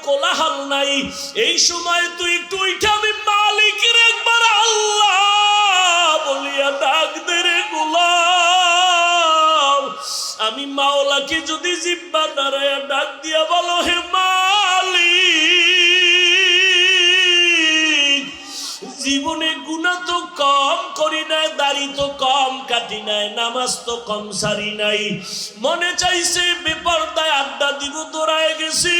কোলাহল নাই, এই সময় তুই একটু উঠে আমি মালিকের একবার আল্লাহ বলিয়া ডাক দে রে গোলাম। আমি মাওলাকে যদি জিহ্বা নাড়ায়া ডাক দিয়া বলো, হে মালিক, জীবনে গুনাহ তো কম করি নাই, দাড়ি তো কম কাটি নাই, নামাজ তো কম সারি নাই, মনে চাইছে বেপরদায় আড্ডা দিব, দৌড়ায় গেছি,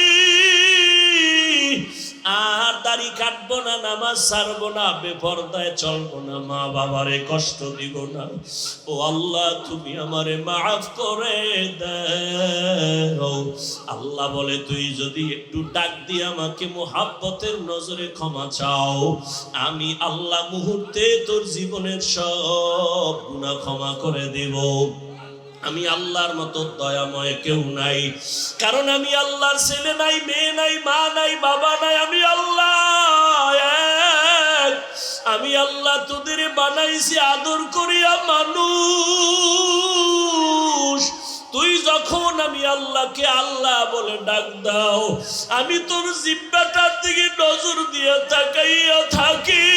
আর দাড়ি কাটবো না, নামাজ ছাড়বো না, বেপরদায় চলবো না, মা বাবারে কষ্ট দিব না। ও আল্লাহ, তুমি আমারে মাফ করে দাও। আল্লাহ বলে, তুই যদি একটু ডাক দিয়ে আমাকে মোহাব্বতের নজরে ক্ষমা চাও, আমি আল্লাহ মুহূর্তে তোর জীবনের সব গুনাহ ক্ষমা করে দেব। আমি আল্লাহর মতো দয়াময় কেউ নাই, কারণ আমি আল্লাহর ছেলে নাই, মেয়ে নাই, মা নাই, বাবা নাই, আমি আল্লাহ এক। আমি আল্লাহ তোদের বানাইছি আদর করিয়া মানুষ। তুই যখন আমি আল্লাহকে আল্লাহ বলে ডাক দাও, আমি তোর জিহ্বাটার দিকে নজর দিয়ে তাকাইয়া থাকি।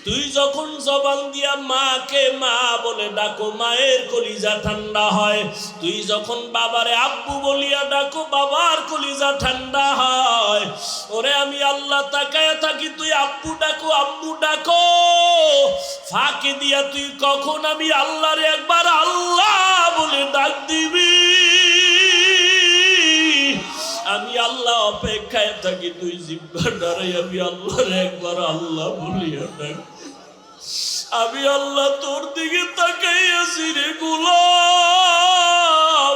তুই যখন জবান দিয়া মাকে মা বলে ডাকো, মায়ের কলিজা ঠান্ডা হয়। তুই যখন বাবারে আব্বু বলিয়া ডাকো, বাবার কলিজা ঠান্ডা হয়। ওরে আমি আল্লাহ তাকায়া থাকি, তুই আব্বু ডাকো, আম্মু ডাকো, ফাঁকে দিয়া তুই কখন আমি আল্লাহরে একবার আল্লাহ বলে ডাক দিবি। আমি আল্লাহ অপেক্ষায় থাকি, তুই জিহ্বা নাড়াই আমি আল্লাহরে একবার আল্লাহ বলিয়া ডাক। আমি আল্লাহ তোর দিকে তাকাইয়াছি রে গোলাম।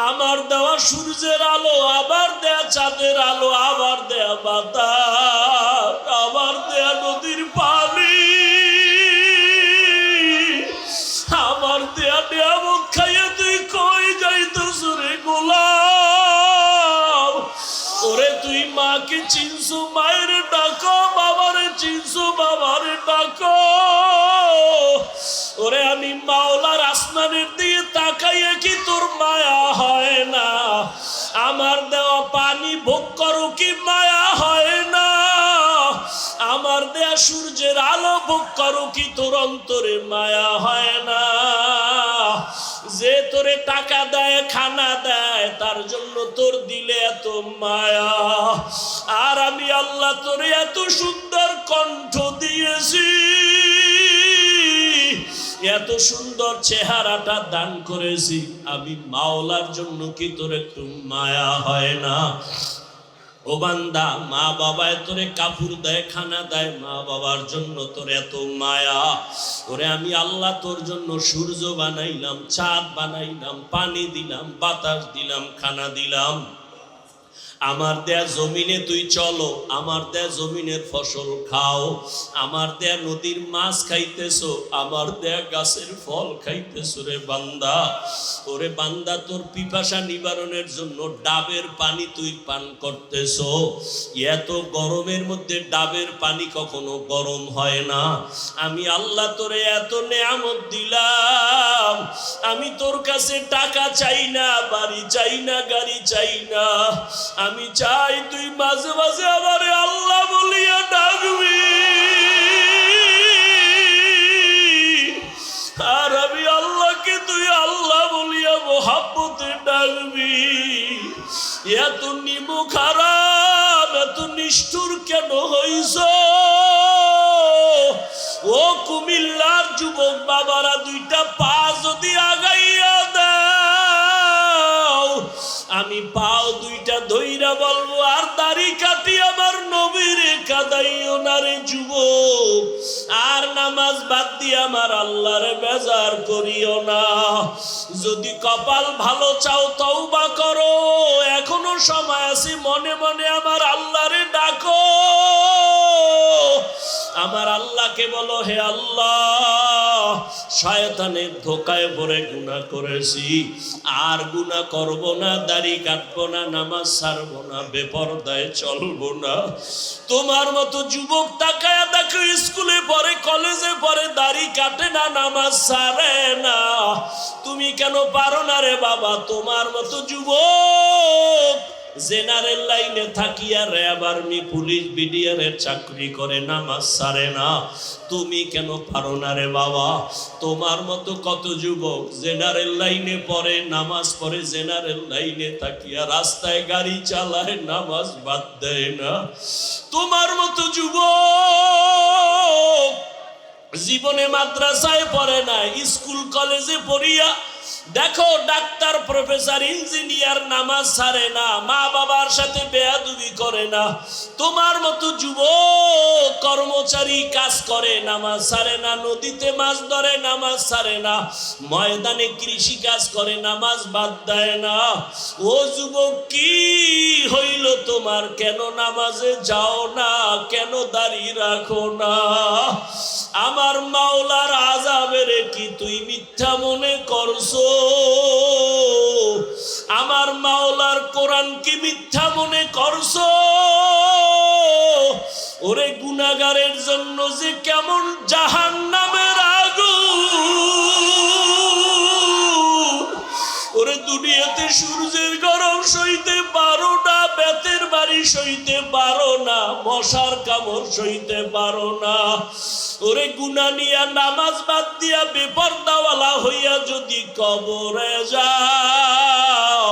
আমার দেওয়া সূর্যের আলো, আবার দেয়া চাঁদের আলো, আবার দেয়া বাতাস, আবার দেয়া নদীর পানি, আমার দেয়া নিয়ামত খাইয়া তুই কই যাইতেছ রে গোলাম? ওরে তুই মাকে চিনছো, মায়ের ডাকো, বাবারে চিনছো, বাবারে ডাকো। ওরে আমি মাওলার আসমানের দিকে তাকাইয়া কি তোর মায়া হয় না? আমার দেওয়া পানি ভোগ করো কি মায়া হয় না? আমার দেয়া সূর্যের আলো ভোগ করো কি তোর অন্তরে মায়া হয় না? যে তোরে টাকা দেয়, খানা দেয়, তার জন্য তোর দিলে এত মায়া। আর আমি আল্লাহ তোরে এত সুন্দর কণ্ঠ দিয়েছি, এত সুন্দর চেহারাটা দান করেছি, আমি মাওলার জন্য কি তোর একটু মায়া হয় না? ও বান্দা, মা বাবায় তোরে কাপড় দেয়, খানা দেয়, মা বাবার জন্য তোর এত মায়া। ওরে আমি আল্লাহ তোর জন্য সূর্য বানাইলাম, চাঁদ বানাইলাম, পানি দিলাম, বাতাস দিলাম, খানা দিলাম। আমার দেয়া জমিনে তুই চলো, আমার দেয়া জমিনের ফসল খাও, আমার দেয়া নদীর মাছ খাইতেছো, আমার দেয়া গাছের ফল খাইতেছো রে বান্দা। ওরে বান্দা, তোর পিপাসা নিবারণের জন্য ডাবের পানি তুই পান করতেছো। এত গরমের মধ্যে ডাবের পানি কখনো গরম হয় না। আমি আল্লাহ তোরে এত নেয়ামত দিলাম, আমি তোর কাছে টাকা চাই না, বাড়ি চাই না, গাড়ি চাই না। আমি চাই তুই মাঝে মাঝে আমারে আল্লাহ বলিয়া ডাকবি। আর আমি আল্লাহকে তুই আল্লাহ বলিয়া মোহাব্বতে ডাকবি। এত নিমু খারাপ, এত নিষ্ঠুর কেন হইছ? ও কুমিল্লার যুবক বাবারা, দুইটা পা যদি আগাইয়া দাও, আমি পাও দুইটা ধইরা বলবো, আর দাড়ি কাটি আমার নবীরে কাদাইও না রে যুবক, আর নামাজ বাদ দিয়ে আমার আল্লাহরে বেজার করিও না। যদি কপাল ভালো চাও তওবা করো, এখনো সময় আছে, মনে মনে আমার আল্লাহরে ডাকো। আমার আল্লাহকে বলো, হে আল্লাহ, শয়তানের ধোকায় পড়ে গুনাহ করেছি, আর গুনাহ করব না, দাড়ি কাটবো না, নামাজ ছাড়বো না, বেপরদায় চলবো না। তোমার মতো যুবক তাকায়া দেখো, স্কুলে পড়ে, কলেজে পড়ে, দাড়ি কাটে না, নামাজ ছাড়ে না। তুমি কেন পারো না রে বাবা? তোমার মতো যুবক জেনারেল লাইনে থাকিয়া র্যাব আর্মি পুলিশ বিডিআর এর চাকরি করে, নামাজ ছাড়ে না। তুমি কেন পারো না রে বাবা? তোমার মতো কত যুবক জেনারেল লাইনে পড়ে, নামাজ পড়ে, জেনারেল লাইনে থাকিয়া রাস্তায় গাড়ি চালায়, নামাজ বাদ দেয় না। তোমার মতো যুবক জীবনে মাদ্রাসায় পড়ে না, স্কুল কলেজে পড়িয়া দেখো ডাক্তার, প্রফেসর, ইঞ্জিনিয়ার, নামাজ ছাড়ে না, মা বাবার সাথে বেয়াদবি করে না। তোমার মতো যুবক কর্মচারী কাজ করে, নামাজ ছাড়ে না, নদীতে মাছ ধরে, নামাজ ছাড়ে না, ময়দানে কৃষি কাজ করে, নামাজ বাদ দেয় না। ও যুবক কি হইল তোমার? কেন নামাজে যাও না? কেন দাঁড়িয়ে রাখো না? আমার মাওলার আযাবের কি তুই মিথ্যা মনে করছো? আমার মাওলার কোরআন কি মিথ্যা মনে করছো? ওরে গুনাহগারের জন্য যে কেমন জাহান্নামের আগুন, ওরে দুনিয়াতে সূর্যের গরম সইতে পারো না, বেতের বাড়ি সইতে পারো না, মশার কামড় সইতে পারো না। ওরে গুনাহ নিয়া নামাজ বাদ দিয়া বেপরদাওয়ালা হইয়া যদি কবরে যাও,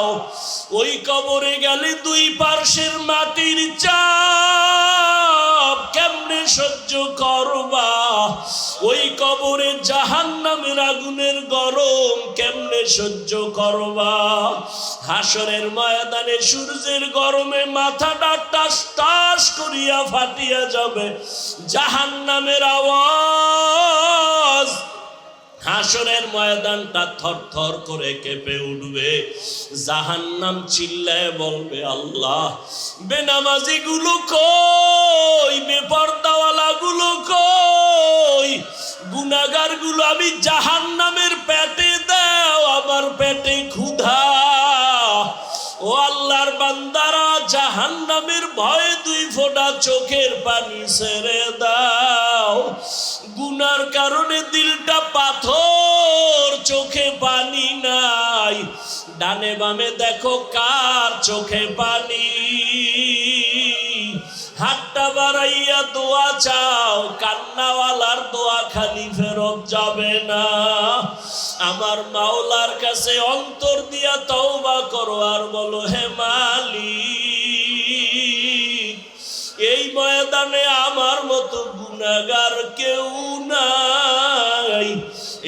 ওই কবরে গেলে দুই পার্শ্বের মাটির চাপ কেমনে সহ্য করবা? ওই কবরে জাহান্নামের আগুনের গরম কেমনে সহ্য করবা? হাসরের ময়দানে সূর্যের গরমে মাথাটা টাস টাস করিয়া ফাটিয়া যাবে, জাহান্নামের আওয়াজ, হাসরের ময়দানটা থরথর করে কেঁপে উঠবে। জাহান্নাম চিল্লায় বলবে, আল্লাহ, বেনামাজি গুলো কই? বেপরদাওয়ালা গুলো কই? গুনাহগার গুলো আমি জাহান্নামের পেটে দাও, আমার পেটে ক্ষুধা। ও আল্লাহর বান্দারা, জাহান্নামের ভয়ে দুই ফোঁটা চোখের পানি ছেড়ে দাও। গুনার কারণে দিলটা পাথর, চোখে পানি নাই। ডানে বামে দেখো কার চোখে পানি। হাতটা বাড়াইয়া দোয়া চাও, কান্নাওয়ালার দোয়া খালি ফেরত যাবে না। আমার মাওলার কাছে অন্তর দিয়া তওবা করো আর বলো, হে মালিক, এই ময়দানে আমার মতো গুনাহগার কেউ নাই।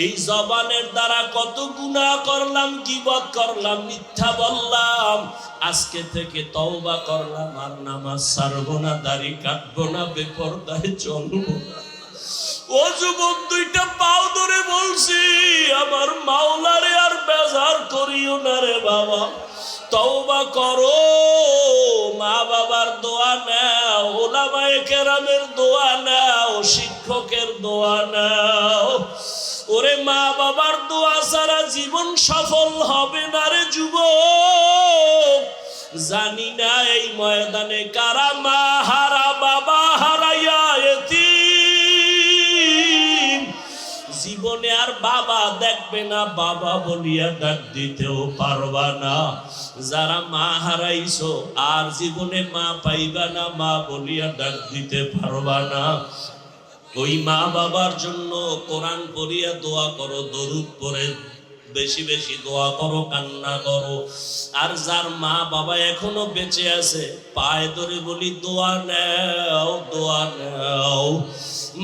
এই জবানের দ্বারা কত গুনাহ করলাম, গীবত করলাম, মিথ্যা বললাম। আজকে থেকে তওবা করলাম, আর নামাজ ছাড়বো না, দাড়ি কাটবো না, বেপরদায় চলবো না। ও যুবক, দুইটা পাও ধরে বলছি, আমার মাওলারে আর বেজার করিও না রে বাবা। তওবা করো, মা বাবার দোয়া নাও, ওলামায়ে কেরামের দোয়া নাও, শিক্ষকের দোয়া নাও। ওরে মা বাবার দোয়া ছাড়া জীবন সফল হবে না রে যুবক। জানি না এই ময়দানে কারা মা হারা, বাবা হারাইয়া এতিম, জীবনে আর বাবা দেখবে না, বাবা বলিয়া ডাক দিতেও পারবা না। যারা মা হারাইছো আর জীবনে মা পাইবা না, মা বলিয়া ডাক দিতে পারবা না। ওই মা বাবার জন্য কোরআন পড়িয়া দোয়া করো, দরুদ পড়ে বেশি বেশি দোয়া করো, কান্না করো। আর যার মা বাবা এখনো বেঁচে আছে, পায়ে ধরে বলি দোয়া নাও, দোয়া নাও।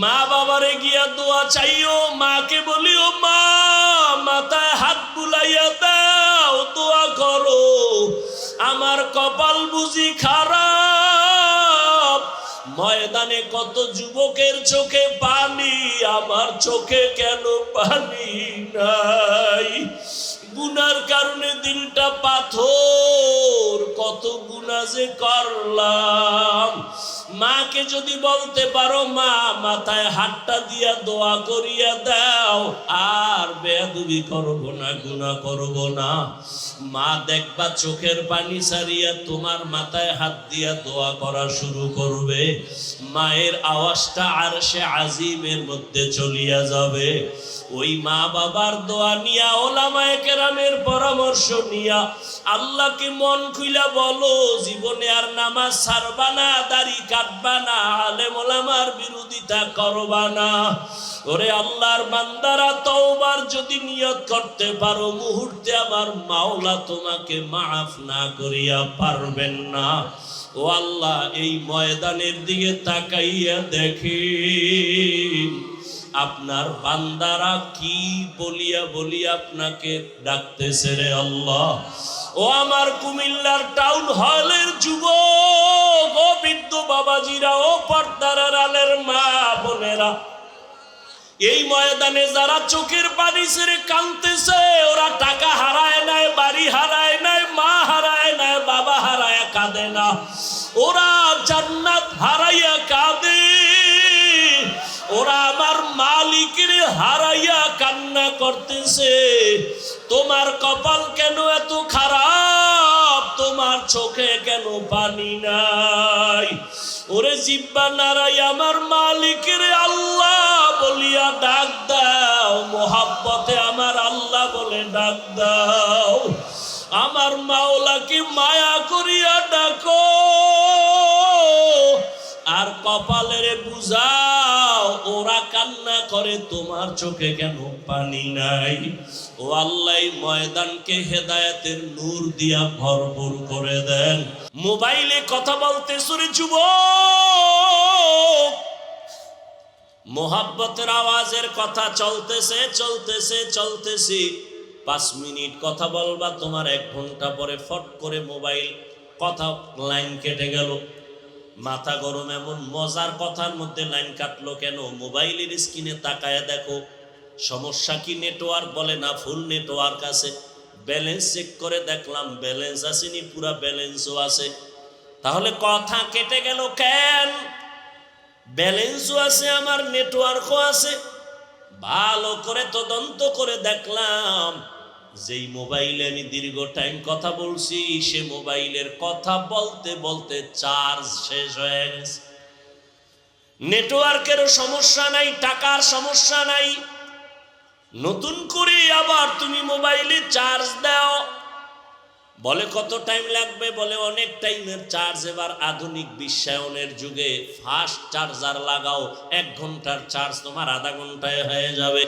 মা বাবারে গিয়া দোয়া চাইও, মাকে বলিও, মা মাথায় হাত বুলাইয়া দাও, দোয়া করো। আমার কপাল বুঝি খারাপ, ময়দানে কত যুবকের চোখে পানি, আমার চোখে কেন পানি নাই? গুনার কারণে দিলটা পাথর, কত গুনাহ যে করলাম। মাকে যদি বলতে পারো মা মাথায় হাতটা দিয়া দোয়া করিয়া দাও, আর বেয়াদবি করব না, গুনাহ করব না। মা দেখবা চোখের পানি ছাড়িয়া তোমার মাথায় হাত দিয়া দোয়া করা শুরু করবে। মায়ের আওয়াজটা আরশে আজিমের মধ্যে চলিয়া যাবে। ওই মা বাবার দোয়া নিয়া, ওলামায়ে কেরামের পরামর্শ নিয়া আল্লাহকে মন খুইলা বলো, জীবনে আর নামাজ ছাড়বা না, দাড়ি কাটবা না, আলেম ওলামার বিরোধিতা করবা না। ওরে আল্লাহর বান্দারা, তওবার যদি নিয়ত করতে পারো, মুহূর্তে আমার মাওলা তোমাকে মাফ না করিয়া পারবেন না। ও আল্লাহ, এই ময়দানের দিকে তাকাইয়া দেখি আপনার বান্দারা কি বলিয়া বলিয়া আপনাকে ডাকতেছে রে আল্লাহ। ও আমার কুমিল্লার টাউন হলের যুবক, ও বৃদ্ধ বাবাজিরা, ও পর্দার আড়ালের মা বোনেরা, এই ময়দানে যারা চোখের পানি ছেড়ে কাঁদতেছে, ওরা টাকা হারায় নাই, বাড়ি হারায় নাই, মা হারায় নাই, বাবা হারায় কাঁদে না, ওরা জান্নাত হারাইয়া কাঁদে। ওরা আমার মালিকের হারাইয়া কান্না করতেছে। তোমার কপাল কেন এত খারাপ? তোমার চোখে কেন পানি নাই? ওরে জিব্বা নারাই আমার মালিকের আল্লাহ বলিয়া ডাক দাও, মোহাব্বতে আমার আল্লাহ বলে ডাক দাও, আমার মাওলাকে মায়া করিয়া ডাকো, আর কপালের বুঝাও ওরা কান্না করে তোমার চোখে কেন পানি নাই। ও আল্লাহ, ময়দানকে হেদায়েতের নূর দিয়া ভরপুর করে দেন। মোবাইলে কথা বলতে শুনে যুবক, মোহাব্বতের আওয়াজের কথা চলতেছে চলতেছে চলতেছে, 5 মিনিট কথা বলবা, তোমার 1 ঘন্টা পরে ফট করে মোবাইল কথা লাইন কেটে গেল। মাথা গরম, এমন মজার কথার মধ্যে লাইন কাটলো কেন? মোবাইলের স্ক্রিনে তাকায় দেখো সমস্যা কি, নেটওয়ার্ক বলে না ফুল নেটওয়ার্ক আছে। ব্যালেন্স চেক করে দেখলাম ব্যালেন্স আসেনি, পুরা ব্যালেন্সও আছে। তাহলে কথা কেটে গেল কেন? ব্যালেন্সও আছে, আমার নেটওয়ার্কও আছে। ভালো করে তদন্ত করে দেখলাম যেই মোবাইলে আমি দীর্ঘ টাইম কথা বলছি, সে মোবাইলের কথা বলতে বলতে চার্জ শেষ হয়ে গেছে। নেটওয়ার্কেরও সমস্যা নাই, টাকার সমস্যা নাই, নতুন করে আবার তুমি মোবাইলে চার্জ দাও। বলে কত টাইম লাগবে? বলে অনেক টাইমের চার্জ। এবার আধুনিক বিশ্বায়নের যুগে ফাস্ট চার্জার লাগাও, 1 ঘন্টার চার্জ তোমার আধা ঘন্টায় হয়ে যাবে।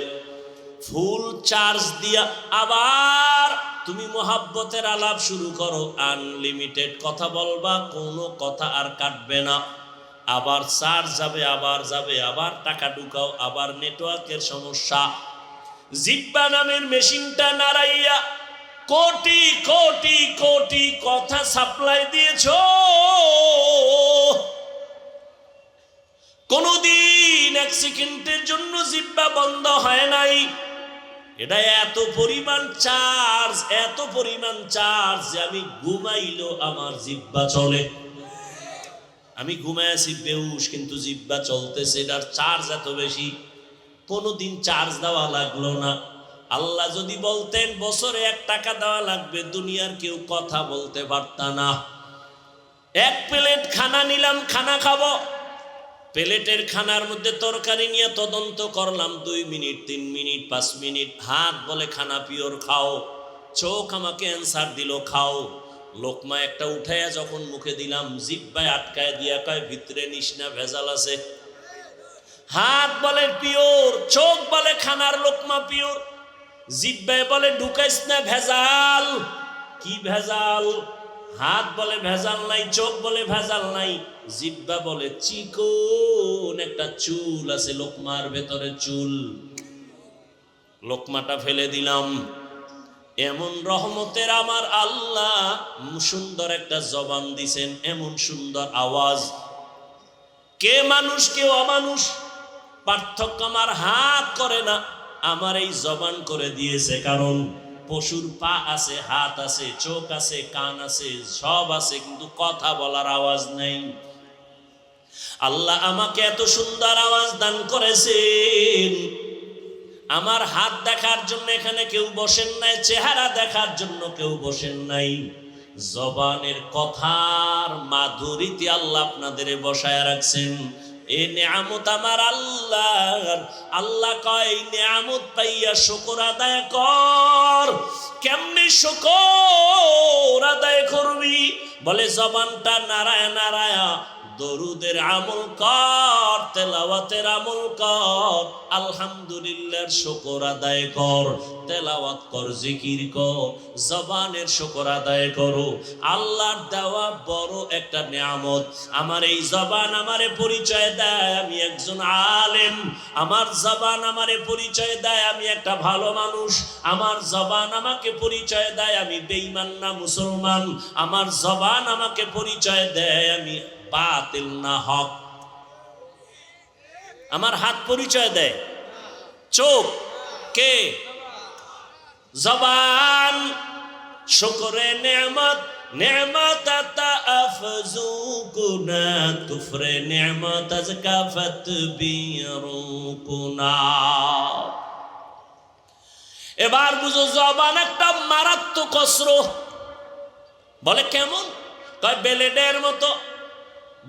ফুল চার্জ দিয়া আবার তুমি মোহাব্বতের আলাপ শুরু করো, আনলিমিটেড কথা বলবা, কোনো কথা আর কাটবে না। আবার চার্জ যাবে, আবার যাবে, আবার টাকা ঢুকাও, আবার নেটওয়ার্কের সমস্যা। জিব্বা নামের মেশিনটা নাড়াইয়া কোটি কোটি কোটি কথা সাপ্লাই দিয়েছো, কোনদিন 1 সেকেন্ডের জন্য জিব্বা বন্ধ হয় নাই। এটা এত পরিমাণ চার্জ, এত পরিমাণ চার্জ যে আমি ঘুমাইলো আমার জিব্বা চলে। আমি ঘুমায় আছি বেহুশ, কিন্তু জিব্বা চলতেছে, এটার চার্জ এত বেশি। কোনদিন চার্জ দেওয়া লাগলো না। আল্লাহ যদি বলতেন বছরে 1 টাকা দেওয়া লাগবে, দুনিয়ার কেউ কথা বলতে পারত না। 1 প্লেট খানা নিলাম, খানা খাবো, প্লেটের খানার মধ্যে তরকারি নিয়ে তদন্ত করলাম 2 মিনিট 3 মিনিট 5 মিনিট। হাত বলে খানা পিওর খাও, চোখ আমাকে অ্যান্সার দিল খাও। লোকমা একটা উঠাইয়া যখন মুখে দিলাম, জিহ্বায় আটকায় দিয়া কয় ভিতরে নিস না, ভেজাল আছে। হাত বলে পিওর, চোখ বলে খানার লোকমা পিওর, জিহ্বায় বলে ঢুকাইস না, ভেজাল। কি ভেজাল? হাত বলে ভেজাল নাই, চোখ বলে ভেজাল নাই, জিহ্বা বলে চিকন একটা চুল আছে লোকমার ভেতরে, চুল। লোকমাটা ফেলে দিলাম। এমন রহমতের আমার আল্লাহ সুন্দর একটা জবান দিছেন, এমন সুন্দর আওয়াজ। কে মানুষ কে অমানুষ পার্থক্য আমার হাত করে না, আমার এই জবান করে দিয়েছে। কারণ পশুর পা আছে, হাত আছে, চোখ আছে, কান আছে, সব আছে, কিন্তু কথা বলার আওয়াজ নেই। আল্লাহ আমাকে এত সুন্দর আওয়াজ দান করেছেন, আমার হাত দেখার জন্য এখানে কেউ বসেন নাই, চেহারা দেখার জন্য কেউ বসেন নাই, জবানের কথার মাধুরীতে আল্লাহ আপনাদের বসায় রাখছেন। এই নিয়ামত আমার আল্লাহর। আল্লাহ কয় এই নিয়ামত পাইয়া শুকর আদায় কর। কেমনে শুকর আদায় করবি? বলে জবানটা নাড়ায় নাড়ায় দরুদের আমল কর, তেলাওয়াতের আমল কর, আলহামদুলিল্লাহর শুকর আদায় কর, তেলাওয়াত কর, জিকির কর, জবানের শুকর আদায় করো। আল্লাহর দেওয়া বড় একটা নিয়ামত। আমার এই জবান আমারে পরিচয় দেয় আমি একজন আলেম, আমার জবান আমারে পরিচয় দেয় আমি একটা ভালো মানুষ, আমার জবান আমাকে পরিচয় দেয় আমি বেঈমান না মুসলমান, আমার জবান আমাকে পরিচয় দেয় আমি বাতিল না হক। আমার হাত পরিচয় দেয়, চোখ কে? জবান। শুকরে নেমত নেমত আফজুকুনা কুফরে নেমত আজকাফত বিরুকুনা। এবার বুঝো জবান একটা মারাত্মক অস্ত্র। বলে কেমন? কয় ব্লেডের মতো,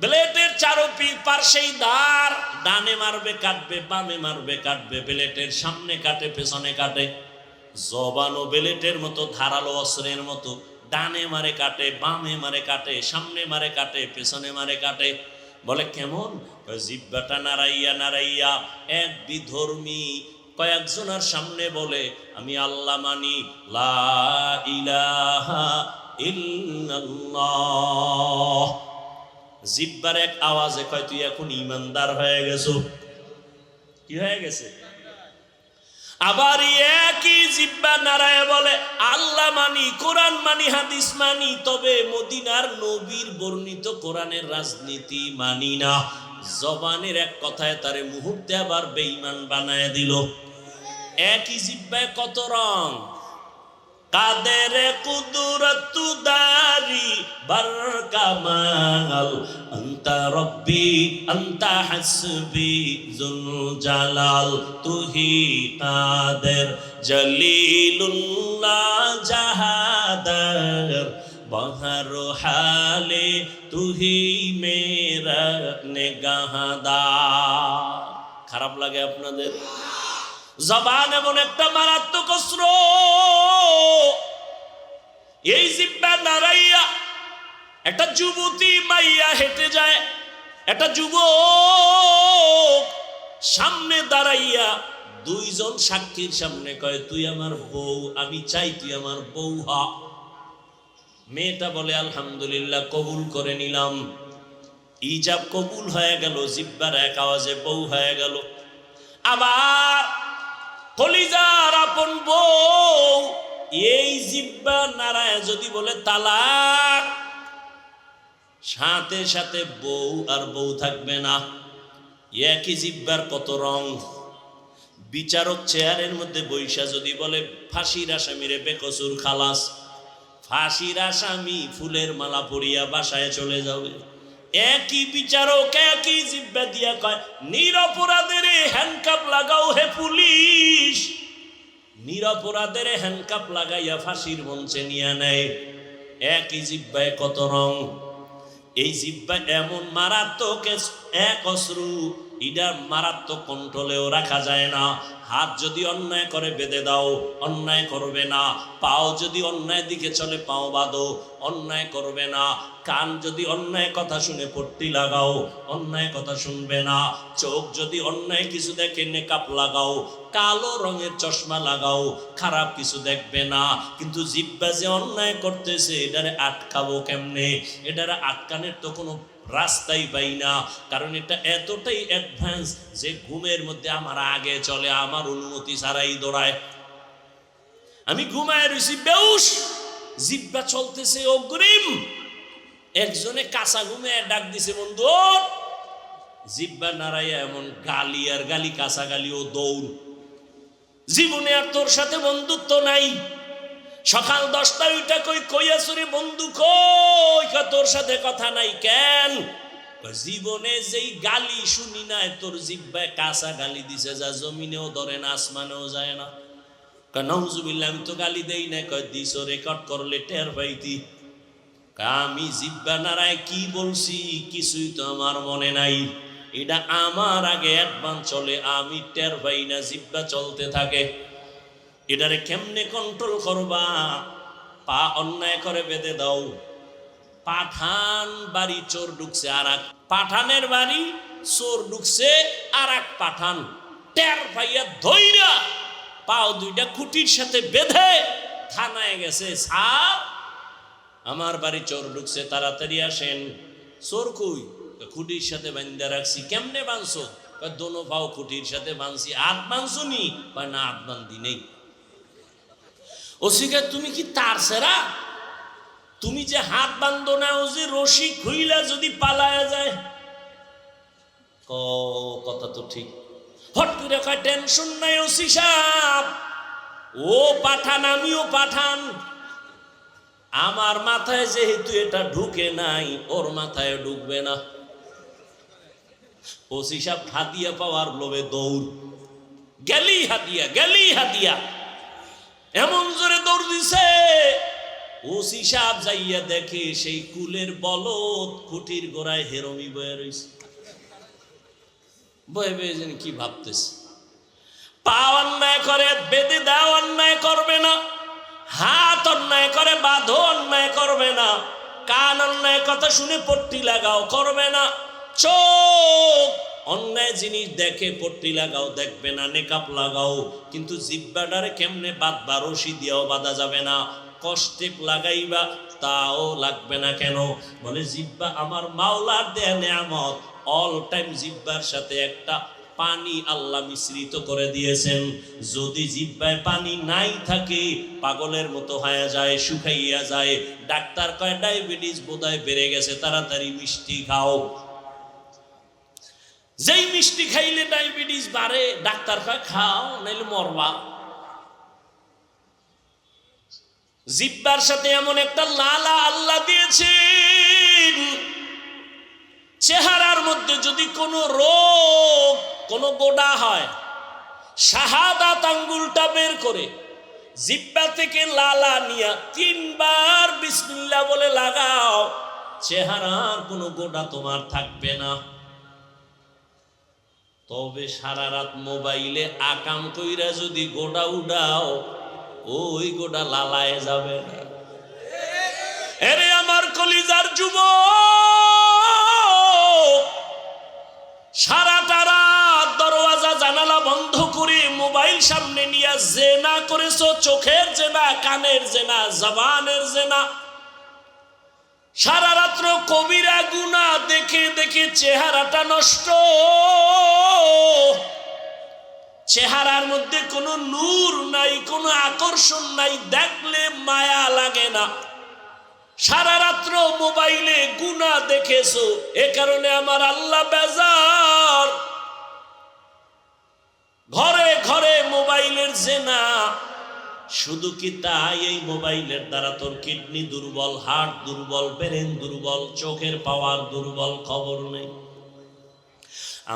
ব্লেডের পার্শ্বেই ধার, ডানে মারবে কাটবে, বামে মারবে কাটবে, ব্লেডের সামনে কাটে পেছনে কাটে। জবানও ব্লেডের মতো, ধারালো অস্ত্রের মতো, ডানে মারে কাটে, বামে মারে কাটে, সামনে মারে কাটে, পেছনে মারে কাটে। বলে কেমন? জিহ্বাটা নাড়াইয়া নাড়াইয়া এক বিধর্মী কয়েকজনের সামনে বলে আমি আল্লাহ মানি, লা ইলাহা ইল্লাল্লাহ। জিহ্বার এক আওয়াজে কয় তুই এখন ইমানদার হয়ে গেছো। কি হয়ে গেছে? আবার একই জিহ্বা নারায় বলে আল্লাহ মানি, কোরআন মানি, হাদিস মানি, তবে মদিনার নবীর বর্ণিত কোরআনের রাজনীতি মানি না। জবানের এক কথায় তারে মুহূর্তে আবার বেঈমান বানায় দিল। একই জিহ্বায় কত রং। কাদের কুদরত দারি বরকামাল আনতা রব্বি আনতা হাসবি জুল জালাল তুহি কাদের জলিলুল্লাহ জাহাদার বহর হালে তুহি মেরা নেগাহদার। খারাপ লাগে আপনাদের? জবান এমন একটা মারাত্মক অস্ত্র। এই জিহ্বা নাড়াইয়া একটা যুবতী মাইয়া হেঁটে যায়, একটা যুবক সামনে দাঁড়াইয়া দুইজন সাক্ষীর সামনে কয় তুই আমার বউ, আমি চাই তুই আমার বউ হ। মেয়েটা বলে আলহামদুলিল্লাহ, কবুল করে নিলাম। ইজাব কবুল হয়ে গেল, জিহ্বার এক আওয়াজে বউ হয়ে গেল। আবার কলিজার আপন বউ, এই জিহ্বা নারায় যদি বলে তালাক, সাথে সাথে বউ আর বউ থাকবে না। একই জিহ্বার কত রং। বিচারক চেয়ারের মধ্যে বৈশা যদি বলে ফাঁসির আসামিরে বেকসুর খালাস, ফাঁসির আসামি ফুলের মালা পরিয়া বাসায় চলে যাবে। একই বিচারক একই জিহ্বা দিয়া কয় নিরপরাধের হ্যান্ডকাপ লাগাও হে পুলিশ, নিরপরাধের হ্যান্ডকাপ লাগাইয়া ফাঁসির মঞ্চে নিয়ে নেয়। একই জিহ্বায় কত রং। এই জিহ্বা এমন মারাত্মক এক অস্ত্র, এটা মারাত্মক কন্ট্রোলেও রাখা যায় না। হাত যদি অন্যায় করে বেঁধে দাও, অন্যায় করবে না। পাও যদি অন্যায় দিকে চলে, পাও বাঁধো, অন্যায় করবে না। কান যদি অন্যায় কথা শুনে পট্টি লাগাও, অন্যায় কথা শুনবে না। চোখ যদি অন্যায় কিছু দেখে নেকাপ লাগাও, কালো রঙের চশমা লাগাও, খারাপ কিছু দেখবে না। কিন্তু জিহ্বা যে অন্যায় করতেছে, এটারে আটকাবো কেমনে? এটারে আটকানোর তো কোনো রাস্তাই পাই না। কারণ এটা এতটাই অ্যাডভান্স যে ঘুমের মধ্যে আমার আগে চলে, আমার অনুমতি ছাড়াই দৌড়ায়। আমি ঘুমায় রয়েছি বেউস, জিহ্বা চলতেছে অগ্রিম। একজনে কাঁচা ঘুমে ডাক দিছে বন্ধু, জিহ্বা নাড়াইয়া এমন গালি আর গালি, কাঁচা গালি ও দৌড়। জীবনে আর তোর সাথে বন্ধুত্ব নাই। সকাল 10টায় ওইটা কই কইয়াছরে বন্ধু কই, তোর সাথে কথা নাই কেন? জীবনে যেই গালি শুনি না তোর জিব্বায় কাঁচা গালি দিছে, যা জমিনেও ধরে না আসমানেও যায় না। নাউজুবিল্লাহ, আমি তো গালি দেই না। কয় দিছ, রেকর্ড করলে টের পাইতি। আমি জিব্বা নাড়ায় কি বলছি কিছুই তো আমার মনে নাই। এটা আমার আগে অ্যাডভান্স চলে, আমি টের পাই না, জিব্বা চলতে থাকে। এটারে কেমনে কন্ট্রোল করবা? পা অন্যায় করে বেঁধে দাও। পাঠান বাড়ি চোর ঢুকছে, আর এক পাঠানের বাড়ি চোর ঢুকছে, আর এক পাঠান টের পাইয়া ধইরা পাও দুইটা খুঁটির সাথে বেঁধে থানায় গেছে। স্যার, আমার বাড়ি চোর ঢুকছে, তাড়াতাড়ি আসেন। চোর কই? খুঁটির সাথে বান্ধা রাখছি। কেমনে বাঁধছো? দোনো পাও খুঁটির সাথে বাঁধছি। হাত বাঁধছো নি? না, হাত বান্ধি নেই। ওসিকা, তুমি কি তার সেরা? তুমি যে হাত বান্ধো না, ও যে রশি খুইলা যদি পালায়া যায়। কথা তো ঠিক। হট করে কয়, টেনশন নাই ওসি সাহেব, ও পাঠান আমিও পাঠান। আমার মাথায় যেহেতু এটা ঢুকে নাই, ওর মাথায় ঢুকবে না। ওসি সাহেব হাতিয়া পাওয়ার লোভে দৌড়, গেলি হাতিয়া, গেলি হাতিয়া, এমন জোরে দৌড় দিছে। ওসি সাহেব যাইয়া দেখে সেই কুলের বলদ খুঁটির গোড়ায় হেরমি বয়ে রয়েছে। বয়ে বয়ে যেন কি ভাবতেছে। পা অন্যায় করে বেঁধে দাও, অন্যায় করবে না। হাত অন্যায় করে বাঁধো, অন্যায় করবে না। কান অন্যায় কথা শুনে পট্টি লাগাও, করবে না। চোখ অন্যায় জিনিস দেখে পট্টি লাগাও, দেখবে না। নেকাপ লাগাও, কিন্তু জিব্বাটারে কেমনে বাঁধবা? রশি দিয়েও বাঁধা যাবে না। কষ্টে লাগাইবা, তাও লাগবে না। কেন? বলে জিব্বা আমার মাওলার দেয়া নেয়ামত। অল টাইম জিব্বার সাথে একটা পানি আল্লাহ মিশ্রিত করে দিয়েছেন। যদি জিব্বায় পানি নাই থাকে, পাগলের মতো হয়ে যায়, শুকাইয়া যায়। ডাক্তার কয় ডায়াবেটিস বোধহয় বেড়ে গেছে, তাড়াতাড়ি মিষ্টি খাও। যেই মিষ্টি খাইলে ডায়াবেটিস বাড়ে, ডাক্তার কয় খাও, নাইলে মরবা। জিব্বার সাথে এমন একটা লালা আল্লাহ দিয়েছেন, চেহারার মধ্যে যদি কোনো রোগ, কোনো গোডা হয়, শাহাদাত আঙ্গুলটা বের করে জিব্বা থেকে লালা নিয়া 3 বার বিসমিল্লাহ বলে লাগাও, চেহারার কোনো গোডা তোমার থাকবে না। তবে সারা রাত মোবাইলে আকাম কইরা যদি গোডা উড়াও, ওই গোডা লালায় যাবে না। এরে আমার কলিজার যুবক, সারাটা রাত দরওয়াজা জানালা বন্ধ করে মোবাইল সামনে নিয়ে জেনা করেছো। চোখের জেনা, কানের জেনা, জবানের জেনা। সারা রাত্র কবিরা গুনাহ দেখে দেখে চেহারাটা নষ্ট। চেহারার মধ্যে কোনো নূর নাই, কোনো আকর্ষণ নাই, দেখলে মায়া লাগে না। সারা রাত্র মোবাইলে গুনাহ দেখেছো, এ কারণে আমার আল্লাহ বেজার। ঘরে ঘরে মোবাইলের জেনা। শুধু কি তাই? এই মোবাইলের দ্বারা তোর কিডনি দুর্বল, হার্ট দুর্বল, ব্রেন দুর্বল, চোখের পাওয়ার দুর্বল, খবর নেই।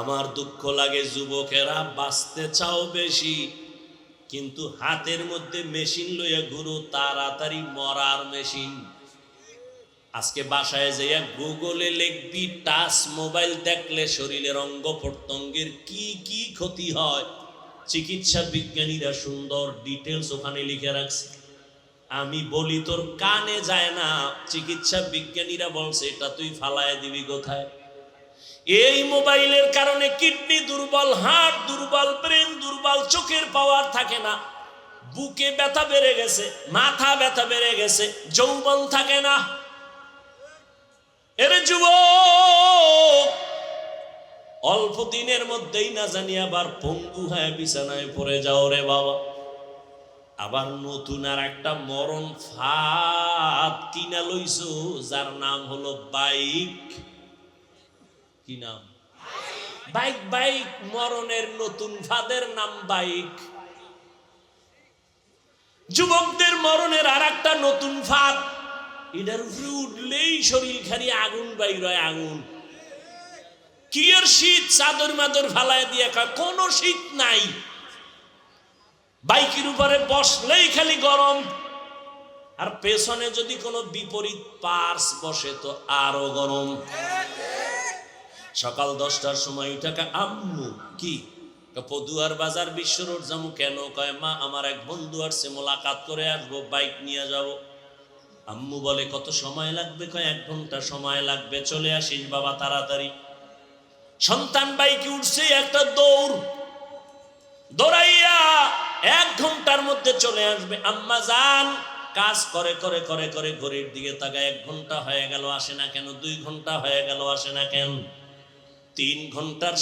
আমার দুঃখ লাগে, যুবকেরা বাঁচতে চাও বেশি, কিন্তু হাতের মধ্যে মেশিন লইয়া ঘুরো, তাড়াতাড়ি মরার মেশিন। আজকে বাসায় যাইয়া গুগলে লিখবি টাচ মোবাইল দেখলে শরীরের অঙ্গ প্রত্যঙ্গের কি কি ক্ষতি হয়, চিকিৎসা বিজ্ঞানীরা সুন্দর ডিটেলস ওখানে লিখে রাখছে। আমি বলি তোর কানে যায় না, চিকিৎসা বিজ্ঞানীরা বলছে এটা তুই ফালায় দিবি কোথায়? এই মোবাইলের কারণে কিডনি দুর্বল, হার্ট দুর্বল, ব্রেন দুর্বল, চোখের পাওয়ার থাকে না, বুকে ব্যথা বেড়ে গেছে, মাথা ব্যথা বেড়ে গেছে, যৌবন থাকে না। এর যুবক অল্প দিনের মধ্যেই না জানি আবার পঙ্গু হয়ে বিছানায় পড়ে যাও রে বাবা। আবার নতুন আর একটা মরণ ফাঁদ কিনা লইছো, যার নাম হলো বাইক। কি নাম? বাইক। বাইক মরণের নতুন ফাঁদের নাম বাইক। যুবকদের মরণের আর একটা নতুন ফাঁদ, এটার উপরে উঠলেই শরীর খালি আগুন বাইর হয়, আগুন। কি এর শীত, চাদর মাদর ফালায় দিয়ে কোনো শীত নাই, বাইকের উপরে বসলেই খালি গরম, আর পেছনে যদি কোনো বিপরীত পার্স বসে তো আরো গরম। সকাল 10টার সময় উঠাকা আম্মু কি পদুয়ার বাজার বিশ্ব রোড যাবো কেন? কয় মা আমার এক বন্ধু আসছে, মোলাকাত করে আসবো, বাইক নিয়ে যাব। আম্মু বলে কত সময় লাগবে? কয় 1 ঘন্টা সময় লাগবে। চলে আসিস বাবা তাড়াতাড়ি। সন্তান বাইকে উঠছে, একটা দৌড়, দৌড়াইয়া 1 ঘন্টার মধ্যে চলে আসবে। আম্মা যান কাজ করে করে করে করে ঘড়ির দিকে তাকায়, 1 ঘন্টা হয়ে গেল আসে না কেন? 2 ঘন্টা হয়ে গেল আসে না কেন? 3 ঘন্টার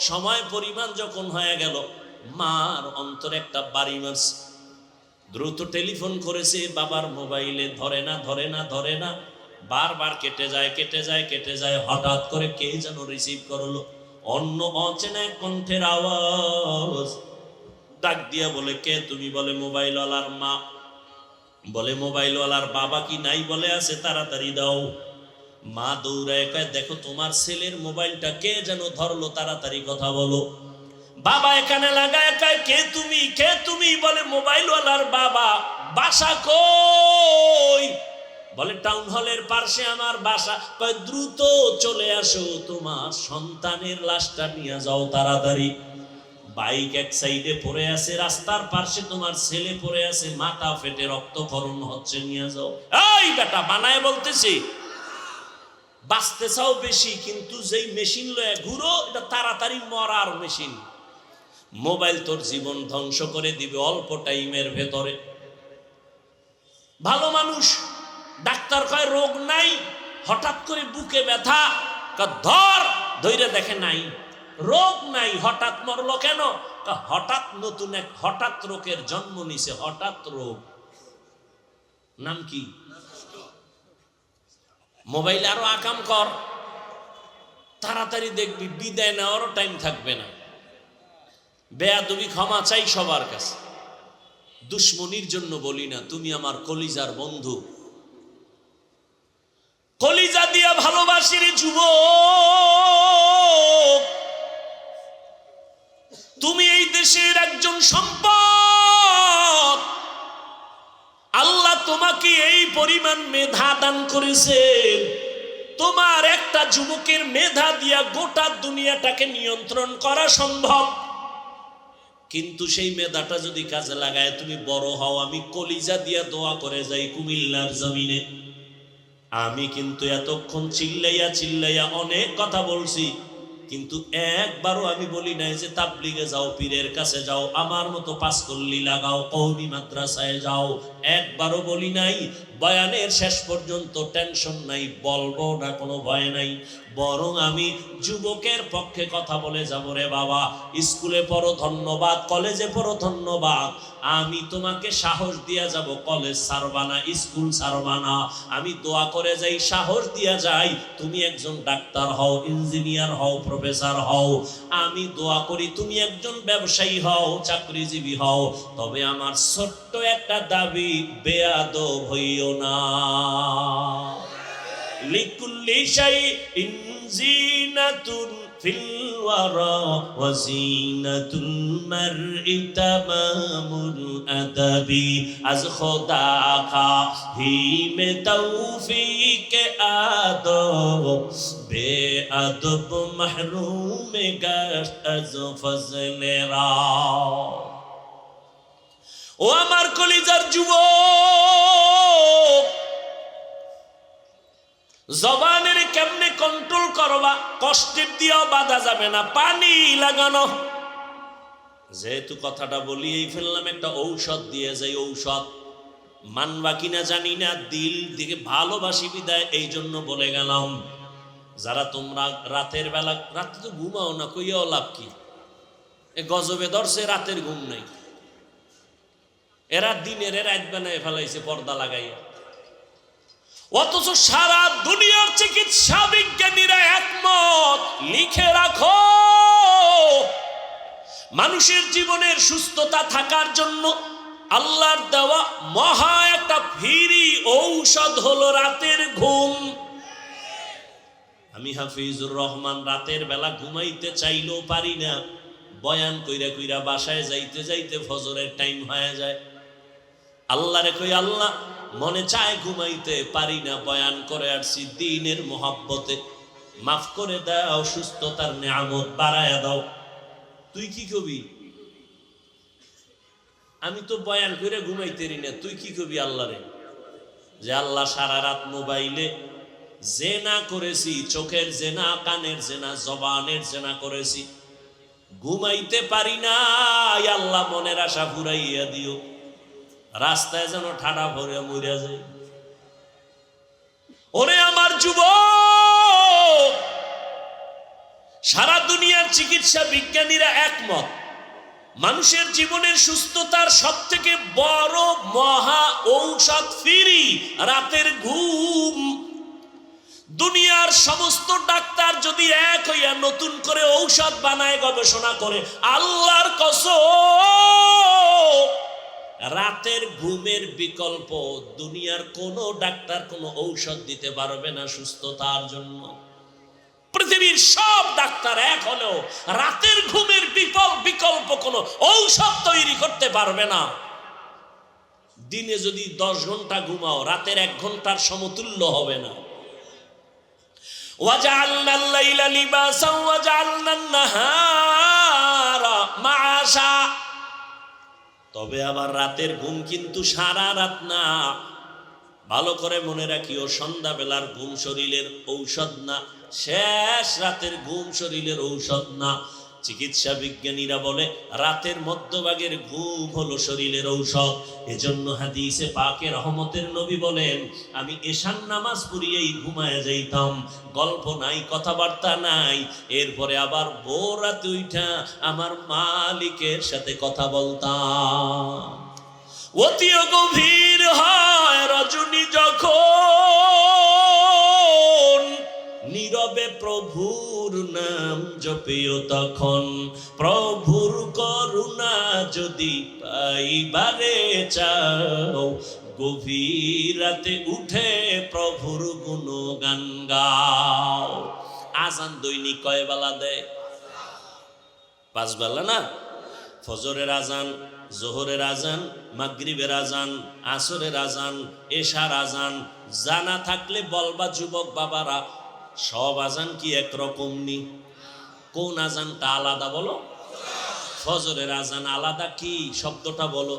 সময় পরিমাণ যখন হয়ে গেল, মার অন্তরে একটা বাড়ি মারছে। দ্রুত টেলিফোন করেছে, বাবার মোবাইলে ধরে না ধরে না ধরে না, বারবার কেটে যায় কেটে যায় কেটে যায়। হঠাৎ করে কে যেন রিসিভ করলো, অন্য অচেনা কণ্ঠের আওয়াজ। ডাক দিয়া বলে কে তুমি? বলে মোবাইলওয়ালার মা। বলে মোবাইলওয়ালার বাবা কি নাই? বলে আছে, তাড়াতাড়ি দাও। মা দৌড়ায় কয় দেখো তোমার ছেলের মোবাইলটা কে যেন ধরলো, তাড়াতাড়ি কথা বলো। বাবা এখানে লাগায় কয় কে তুমি কে তুমি? বলে মোবাইলওয়ালার বাবা। বাসা কই? বলে টাউন হলের পাশে আমার বাসা। কয় দ্রুত চলে আসো, তোমার সন্তানের লাশটা নিয়ে যাও তাড়াতাড়ি। বাইক এক সাইডে পড়ে আছে, রাস্তার পাশে তোমার ছেলে পড়ে আছে, মাথা ফেটে রক্তক্ষরণ হচ্ছে, নিয়ে যাও। এই বেটা বানায় বলতেছি, বাঁচতে চাও বেশি, কিন্তু যেই মেশিন লয়ে ঘুরো এটা তাড়াতাড়ি মরার মেশিন। মোবাইল তোর জীবন ধ্বংস করে দিবে অল্প টাইমের ভেতরে। ভালো মানুষ, ডাক্তার কয় রোগ নাই, হঠাৎ করে বুকে ব্যথা, ধরে দেখে নাই, রোগ নাই, হঠাৎ মরলো কেন? হঠাৎ নতুন এক হঠাৎ রোগের জন্ম নিছে। হঠাৎ রোগ নাম কি? মোবাইলে আরো আকাম কর, তাড়াতাড়ি দেখবি বিদায় নেওয়ারও টাইম থাকবে না। বেয়াদবি ক্ষমা চাই সবার কাছে, দুশ্মনির জন্য বলি না, তুমি আমার কলিজার বন্ধু, কলিজা দিয়া ভালোবাসি রে যুবক। তুমি এই দেশের একজন সম্পদ। আল্লাহ তোমাকে এই পরিমাণ মেধা দান করেছেন, তোমার একটা যুবকের মেধা দিয়া গোটা দুনিয়াটাকে নিয়ন্ত্রণ করা সম্ভব। কিন্তু সেই মেধাটা যদি কাজে লাগায় তুমি বড় হও, আমি কলিজা দিয়া দোয়া করে যাই কুমিল্লার জমিনে। আমি কিন্তু এতক্ষণ চিল্লাইয়া চিল্লাইয়া অনেক কথা বলছি, কিন্তু একবারও আমি বলি নাই যে তাবলিগে যাও, পীরের কাছে যাও, আমার মতো পাঁচকল্লি লাগাও, কওমি মাদ্রাসায় যাও, একবারও বলি নাই। বয়ানের শেষ পর্যন্ত টেনশন নাই, বলবো না, কোনো ভয় নাই। বরং আমি যুবকের পক্ষে কথা বলে যাব, রে বাবা স্কুলে পড়ো ধন্যবাদ, কলেজে পড়ো ধন্যবাদ, আমি তোমাকে সাহস দিয়া যাব, কলেজ ছাড়বা না, স্কুল ছাড়বা না। আমি দোয়া করে যাই, সাহস দিয়া যাই, তুমি একজন ডাক্তার হও, ইঞ্জিনিয়ার হও, প্রফেসর হও। আমি দোয়া করি তুমি একজন ব্যবসায়ী হও, চাকরিজীবী হও। তবে আমার ছোট্ট একটা দাবি, বেয়াদব হইও না। লিকুল্লি শাইইন জিনাতুন ফিল ওয়ারা ওয়া জিনাতুল মারই তামামুল আদাবি। আজ খোদা খাহি মে তৌফিক আদব, বেআদব মাহরুম গাশত আজ ফজলে রা। ও আমার কলিজার যুবক, জবানের কেমনে কন্ট্রোল করবা? কষ্টের দিয়েও বাধা যাবে না, পানি লাগানো। যেহেতু কথাটা বলিয়েই ফেললাম, একটা ঔষধ দিয়ে যাই। ঔষধ মানবা কিনা জানি না, দিল দিকে ভালোবাসি বিদায় এই জন্য বলে গেলাম। যারা তোমরা রাতের বেলা, রাতে তো ঘুমাও না, কইয়াও লাভ কি? এ গজবে ধরছে, রাতের ঘুম নাই। এরা দিনের রাত বানায় ফেলাইছে পর্দা লাগাইয়া। অথচ সারা দুনিয়ার চিকিৎসা বিজ্ঞানীরা একমত, লিখে রাখো, মানুষের জীবনের সুস্থতা থাকার জন্য আল্লাহর দেওয়া মহা একটা ফ্রি ঔষধ হলো রাতের ঘুম। আমি হাফিজুর রহমান রাতের বেলা ঘুমাইতে চাইলেও পারি না, বয়ান কইরা কইরা বাসায় যাইতে যাইতে ফজরের টাইম হয়ে যায়। আল্লাহরে কই, আল্লাহ মনে চায় ঘুমাইতে পারি না, বয়ান করে আসছি দ্বীনের মোহাব্বতে, মাফ করে দাও, সুস্থতার নিয়ামত বাড়ায়া দাও। তুই কি কবি? আমি তো বয়ান করে ঘুমাইতেরি না, তুই কি কবি আল্লাহরে? যে আল্লাহ সারা রাত মোবাইলে জেনা করেছি, চোখের জেনা, কানের জেনা, জবানের জেনা করেছি, ঘুমাইতে পারি না, আল্লাহ মনের আশা ফুরাইয়া দিও, রাস্তায় যেন ঠাডা ভরে মরিয়া যায়। ওরে আমার যুবক, সারা দুনিয়ার চিকিৎসা বিজ্ঞানীরা একমত, মানুষের জীবনের সুস্থতার সবথেকে বড় মহা ঔষধ ফিরি রাতের ঘুম। দুনিয়ার সমস্ত ডাক্তার যদি এক হইয়া নতুন করে ঔষধ বানায়, গবেষণা করে, আল্লাহর কসম রাতের ঘুমের বিকল্প দুনিয়ার কোনো ডাক্তার কোনো ঔষধ দিতে পারবে না সুস্থতার জন্য। পৃথিবীর সব ডাক্তার এক হলেও রাতের ঘুমের বিকল্প কোনো ঔষধ তৈরি করতে পারবে না। দিনে যদি 10 ঘন্টা ঘুমাও, রাতের 1 ঘন্টার সমতুল্য হবে না। وَجَعَلْنَا اللَّيْلَ لِبَاسًا وَجَعَلْنَا النَّهَارَ مَعَاشًا। তবে আবার রাতের ঘুম কিন্তু সারা রাত না, ভালো করে মনে রাখিও, সন্ধ্যাবেলার ঘুম শরীরের ঔষধ না, শেষ রাতের ঘুম শরীরের ঔষধ না। চিকিৎসা বিজ্ঞানীরা বলে রাতের মধ্যভাগের ঘুম হলো শরীরের ঔষধ। এজন্য হাদিসে পাকে রহমতের নবী বলেন, আমি এশার নামাজ পড়িয়েই ঘুমায় যাইতাম, গল্প নাই, কথাবার্তা নাই, এরপরে আবার ভোর রাতে উঠা আমার মালিকের সাথে কথা বলতাম। অতি গভীর হয় রজনী যখন, নীরবে প্রভুর নাম জপিও তখন, প্রভুর করুণা যদি পাইবারে চাও, গভীর রাতে উঠে প্রভুর গুণগান গাও। আজান দৈনিক কয় বেলা দেয়? 5 বেলা না? ফজরের আজান, জোহরের আজান, মাগরিবের আজান, আসরের আজান, এশার আজান। জানা থাকলে বলবা যুবক বাবারা, সব আজান কি একরকম নি? কোন আজানটা আলাদা বলো? ফজরের আজান আলাদা, কি শব্দটা বলো?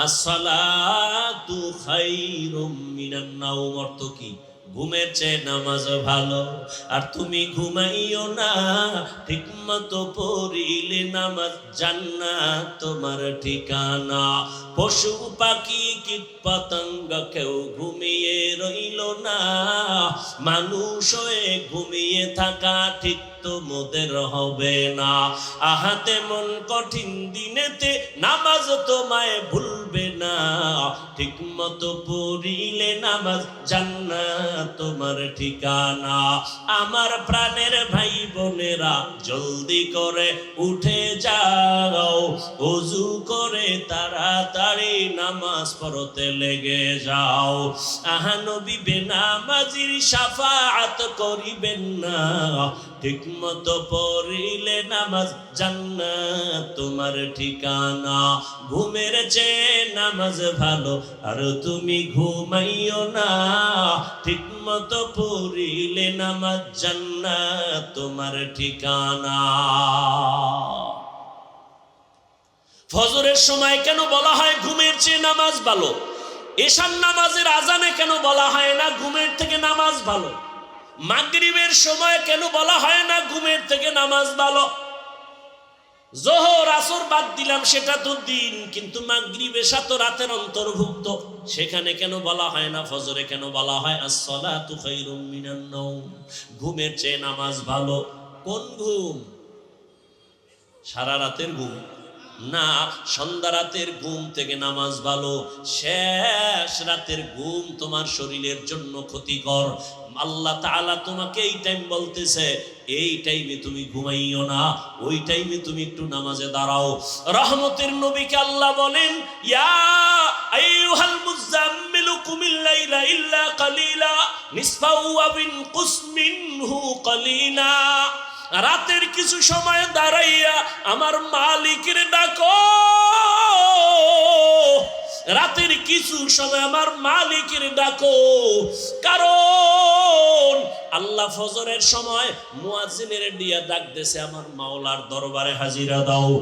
আসসালাতু খায়রুম মিনান নাওম, অর্থ কি? ঘুমের চেয়ে নামাজ ভালো। আর তুমি ঘুমাইও না, ঠিক মতো পড়িলে নামাজ জান্নাত তোমার ঠিকানা। পশু পাখি কীট পতঙ্গ কেউ ঘুমিয়ে রইল না, মানুষ হয়ে ঘুমিয়ে থাকা ঠিক তোমাদের হবে না। আহাতে মন কঠিন দিনেতে নামাজ তোমায় ভুলবে না, ঠিক মতো পড়িলে নামাজ জান্নাত তোমার ঠিকানা। আমার প্রাণের ভাই বোনেরা, জলদি করে উঠে যাও, ওযু করে তাড়াতাড়ি নামাজ পড়তে লেগে যাও। আহা নবী বেনামাজির শাফাআত করিবেন না, ঠিক মতো পড়িলে নামাজ জান্নাত তোমার ঠিকানা। ঘুমের চেয়ে নামাজ ভালো, আর তুমি ঘুমাইও না, ঠিক মতো পড়িলে নামাজ জান্নাত তোমার ঠিকানা। ফজরের সময় কেন বলা হয় ঘুমের চেয়ে নামাজ ভালো? এশার নামাজের আজানে কেন বলা হয় না ঘুমের থেকে নামাজ ভালো? মাগরিবের সময় কেন বলা হয় না ঘুমের থেকে নামাজ ভালো? জোহর আসর বাদ দিলাম, সেটা তো দিন, কিন্তু মাগরিব এশা তো রাতের অন্তর্ভুক্ত, সেখানে কেন বলা হয় না? ফজরে কেন বলা হয় আসসালাতু খায়রুম মিনান নাওম, ঘুমের চেয়ে নামাজ ভালো? কোন ঘুম? সারা রাতের ঘুম না, সন্ধ্যা রাতের ঘুম থেকে নামাজ ভালো। শেষ রাতের ঘুম তোমার শরীরের জন্য ক্ষতিকর। আল্লাহ তাআলা তোমাকে এই টাইম বলতেছে, এই টাইমে তুমি ঘুমাইও না, ওই টাইমে তুমি একটু নামাজে দাঁড়াও। রহমতের নবীকে আল্লাহ বলেন, ইয়া আইয়ুহাল মুযাম্মিলু কুমিল লাইলা ইল্লা কালিলা নিসফাহু আও ইনকুস মিনহু কালিলা, রাতের কিছু সময় দাঁড়াইয়া আমার মালিকের ডাকো, রাতের কিছু সময় আমার মালিকের ডাকো। কারণ আল্লাহ ফজরের সময় মুয়াজ্জিনের দিয়া ডাক দেছে, আমার মাওলার দরবারে হাজিরা দাও।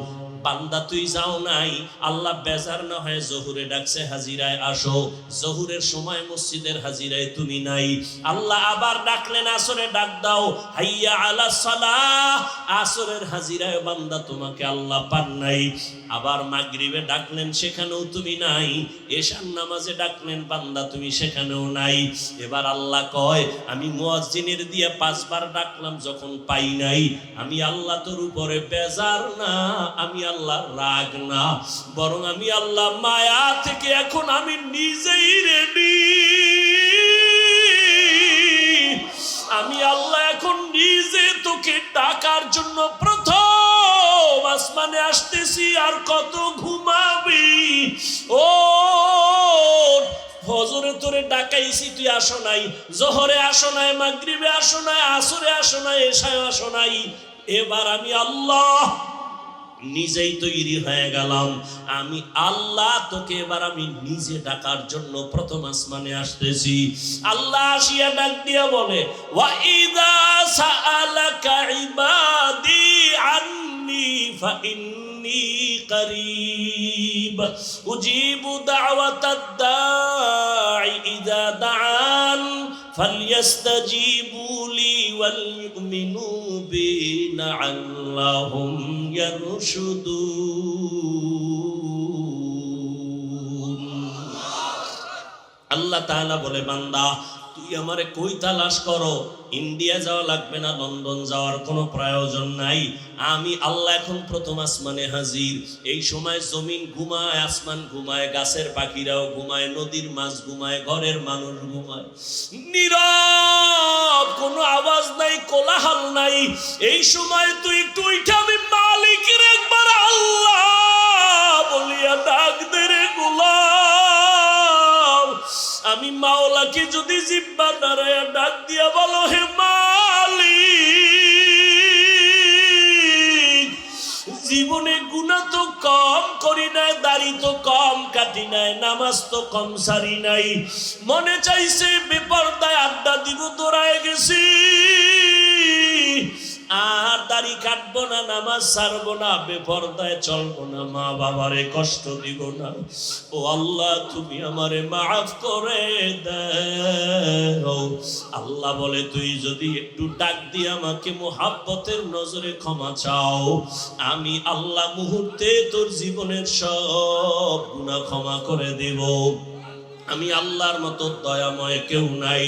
বান্দা তুই যাও নাই, আল্লাহ বেজার না হয় জহুরে ডাকছে, হাজিরায় আসো। জহুরের সময় মসজিদের হাজিরায় তুমি নাই, আল্লাহ আবার ডাকলেন আসরে ডাক দাও, হাইয়া আলা সালাহ, আসরের হাজিরায় বান্দা তোমাকে আল্লাহ পান নাই। আবার মাগরিবে ডাকলেন, সেখানেও তুমি নাই। এশার নামাজে ডাকলেন, বান্দা তুমি সেখানেও নাই। এবার আল্লাহ কয়, আমি মুয়াজ্জিনের দিয়ে 5 বার ডাকলাম, যখন পাই নাই, আমি আল্লাহ তোর উপরে বেজার না, আমি আল্লাহ রাগ না, বরং আমি আল্লাহ মায়া থেকে এখন আমি নিজেই রেডি। আমি আল্লাহ এখন নিজে তোকে ডাকার জন্য প্রথম আসমানে আসতেছি। আর কত ঘুমাবি? ও ফজরে তোরে ডাকাইছি, তুই আসো নাই, জোহরে আসো নাই, মাগরিবে আসো নাই, আসরে আসো নাই, এশায় আসো নাই। এবার আমি আল্লাহ নিজেই তৈরি হয়ে গেলাম, আমি আল্লাহ তোকে এবার আমি নিজে ডাকার জন্য প্রথম আসমানে আসতেছি। আল্লাহ আসিয়া ডাক দিয়া বলে, ওয়া ইযা সাআলাকা ইবাদি আন্নি ফাইন্নী করিব উজিবু দাওয়াতাদ দাঈ ইযা দাআন ফালইস্তাজিবু লি ওয়াল ইউমিনু বি লাআল্লাহুম ইয়ারশুদুন। আল্লাহ তাআলা বলে, বান্দা তুই আমারে কই তালাশ করো? ইন্ডিয়া যাওয়া লাগবে না, লন্ডন যাওয়ার কোনো প্রয়োজন নাই। আমি আল্লাহ এখন প্রথম আসমানে হাজির। এই সময় জমিন ঘুমায়, আসমান ঘুমায়, গাছের পাখিরাও ঘুমায়, নদীর মাছ ঘুমায়, ঘরের মানুষ ঘুমায়, নীরব, কোনো আওয়াজ নাই, কোলাহল নাই। এই সময় তুই একটু উঠে আমি মালিকের একবার আল্লাহ বলিয়া ডাক দে রে গোলাম। আমি মাওলাকে যদি জিব্বা দাঁড়ায় ডাক দিয়া বলো, হে মালিক, জীবনে গুনাহ তো কম করি নাই, দাড়ি তো কম কাটি নাই, নামাজ তো কম সারি নাই, মনে চাইছে বেপরদায় আড্ডা দিব, দৌড়ায় গেছি, আর দাড়ি কাটবো না, নামাজ ছাড়বো না, বেপরদায় চলবো না, মা বাবারে কষ্ট দিব না। ও আল্লাহ, তুমি আমারে মাফ করে দাও। আল্লাহ বলে, তুই যদি একটু ডাক দিয়ে আমাকে মুহাব্বতের নজরে ক্ষমা চাও, আমি আল্লাহ মুহূর্তে তোর জীবনের সব গুনাহ ক্ষমা করে দেব। আমি আল্লাহর মতো দয়াময় কেউ নাই,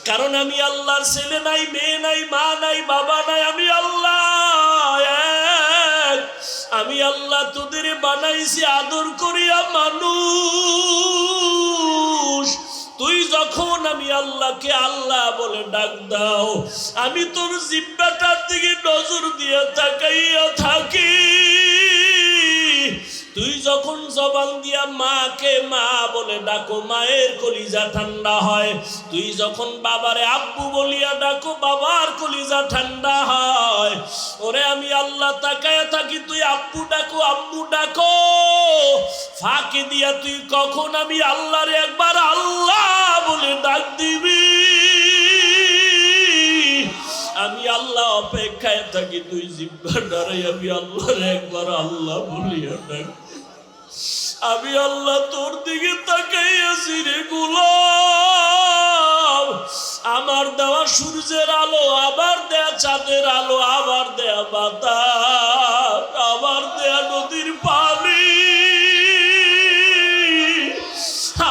কারণ আমি আল্লাহর ছেলে নাই, মেয়ে নাই, মা নাই, বাবা নাই, আমি আল্লাহ এক। আমি আল্লাহ তোদের বানাইছি আদর করিয়া মানুষ। তুই যখন আমি আল্লাহকে আল্লাহ বলে ডাক দাও, আমি তোর জিহ্বাটার দিকে নজর দিয়ে তাকাইয়া থাকি। তুই যখন জবান দিয়া মাকে মা বলে ডাকো, মায়ের কলিজা ঠান্ডা হয়। তুই যখন বাবারে আব্বু বলিয়া ডাকো, বাবার কলিজা ঠান্ডা হয়। ওরে আমি আল্লাহ তাকায়া থাকি, তুই আব্বু ডাকো, আম্মু ডাকো, ফাঁকে দিয়া তুই কখন আমি আল্লাহরে একবার আল্লাহ বলে ডাক দিবি। আমি আল্লাহ অপেক্ষায় থাকি, তুই জিহ্বা দাঁড়াই আমি আল্লাহরে একবার আল্লাহ বলিয়া ডাক। আমি আল্লাহ তোর দিকে তাকাইয়াছি রে গোলাম। আমার দেওয়া সূর্যের আলো, আবার দেয়া চাঁদের আলো, আবার দেয়া বাতাস, আবার দেয়া নদীর পানি,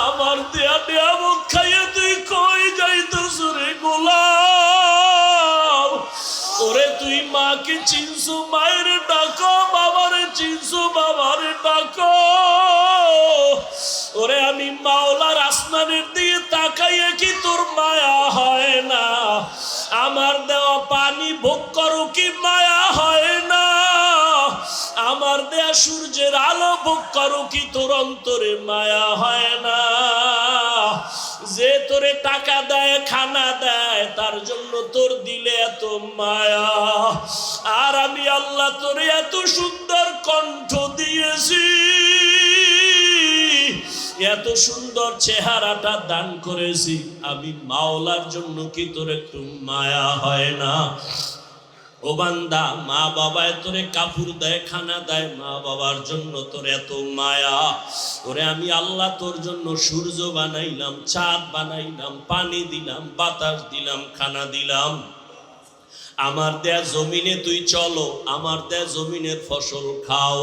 আমার দেয়া নিয়ামত খাইয়া তুই কই যাইতেছ রে গোলাম? ওরে তুই মাকে চিনছো, মায়ের ডাকো, বাবারে চিনছো, বাবারে ডাকো। ওরে আমি মাওলার আসমানের দিকে তাকাইয়া কি তোর মায়া হয় না? আমার দেওয়া পানি ভোগ করো কি মায়া হয় না? আমার দেয়া সূর্যের আলো ভোগ করো কি তোর অন্তরে মায়া হয় না? যে তোর তোরে টাকা দেয়, খানা দেয়, তার জন্য তোর দিলে এত মায়া। আর আমি আল্লাহ তোরে এত সুন্দর কণ্ঠ দিয়েছি, এত সুন্দর চেহারাটা দান করেছি, আমি মাওলার জন্য কি তোর একটু মায়া হয় না? ও বান্দা, মা বাবায় তোরে কাপড় দেয়, খানা দেয়, মা বাবার জন্য তোর এত মায়া। ওরে আমি আল্লাহ তোর জন্য সূর্য বানাইলাম, চাঁদ বানাইলাম, পানি দিলাম, বাতাস দিলাম, খানা দিলাম। আমার দেয়া জমিনে তুই চলো, আমার দেয়া জমিনের ফসল খাও,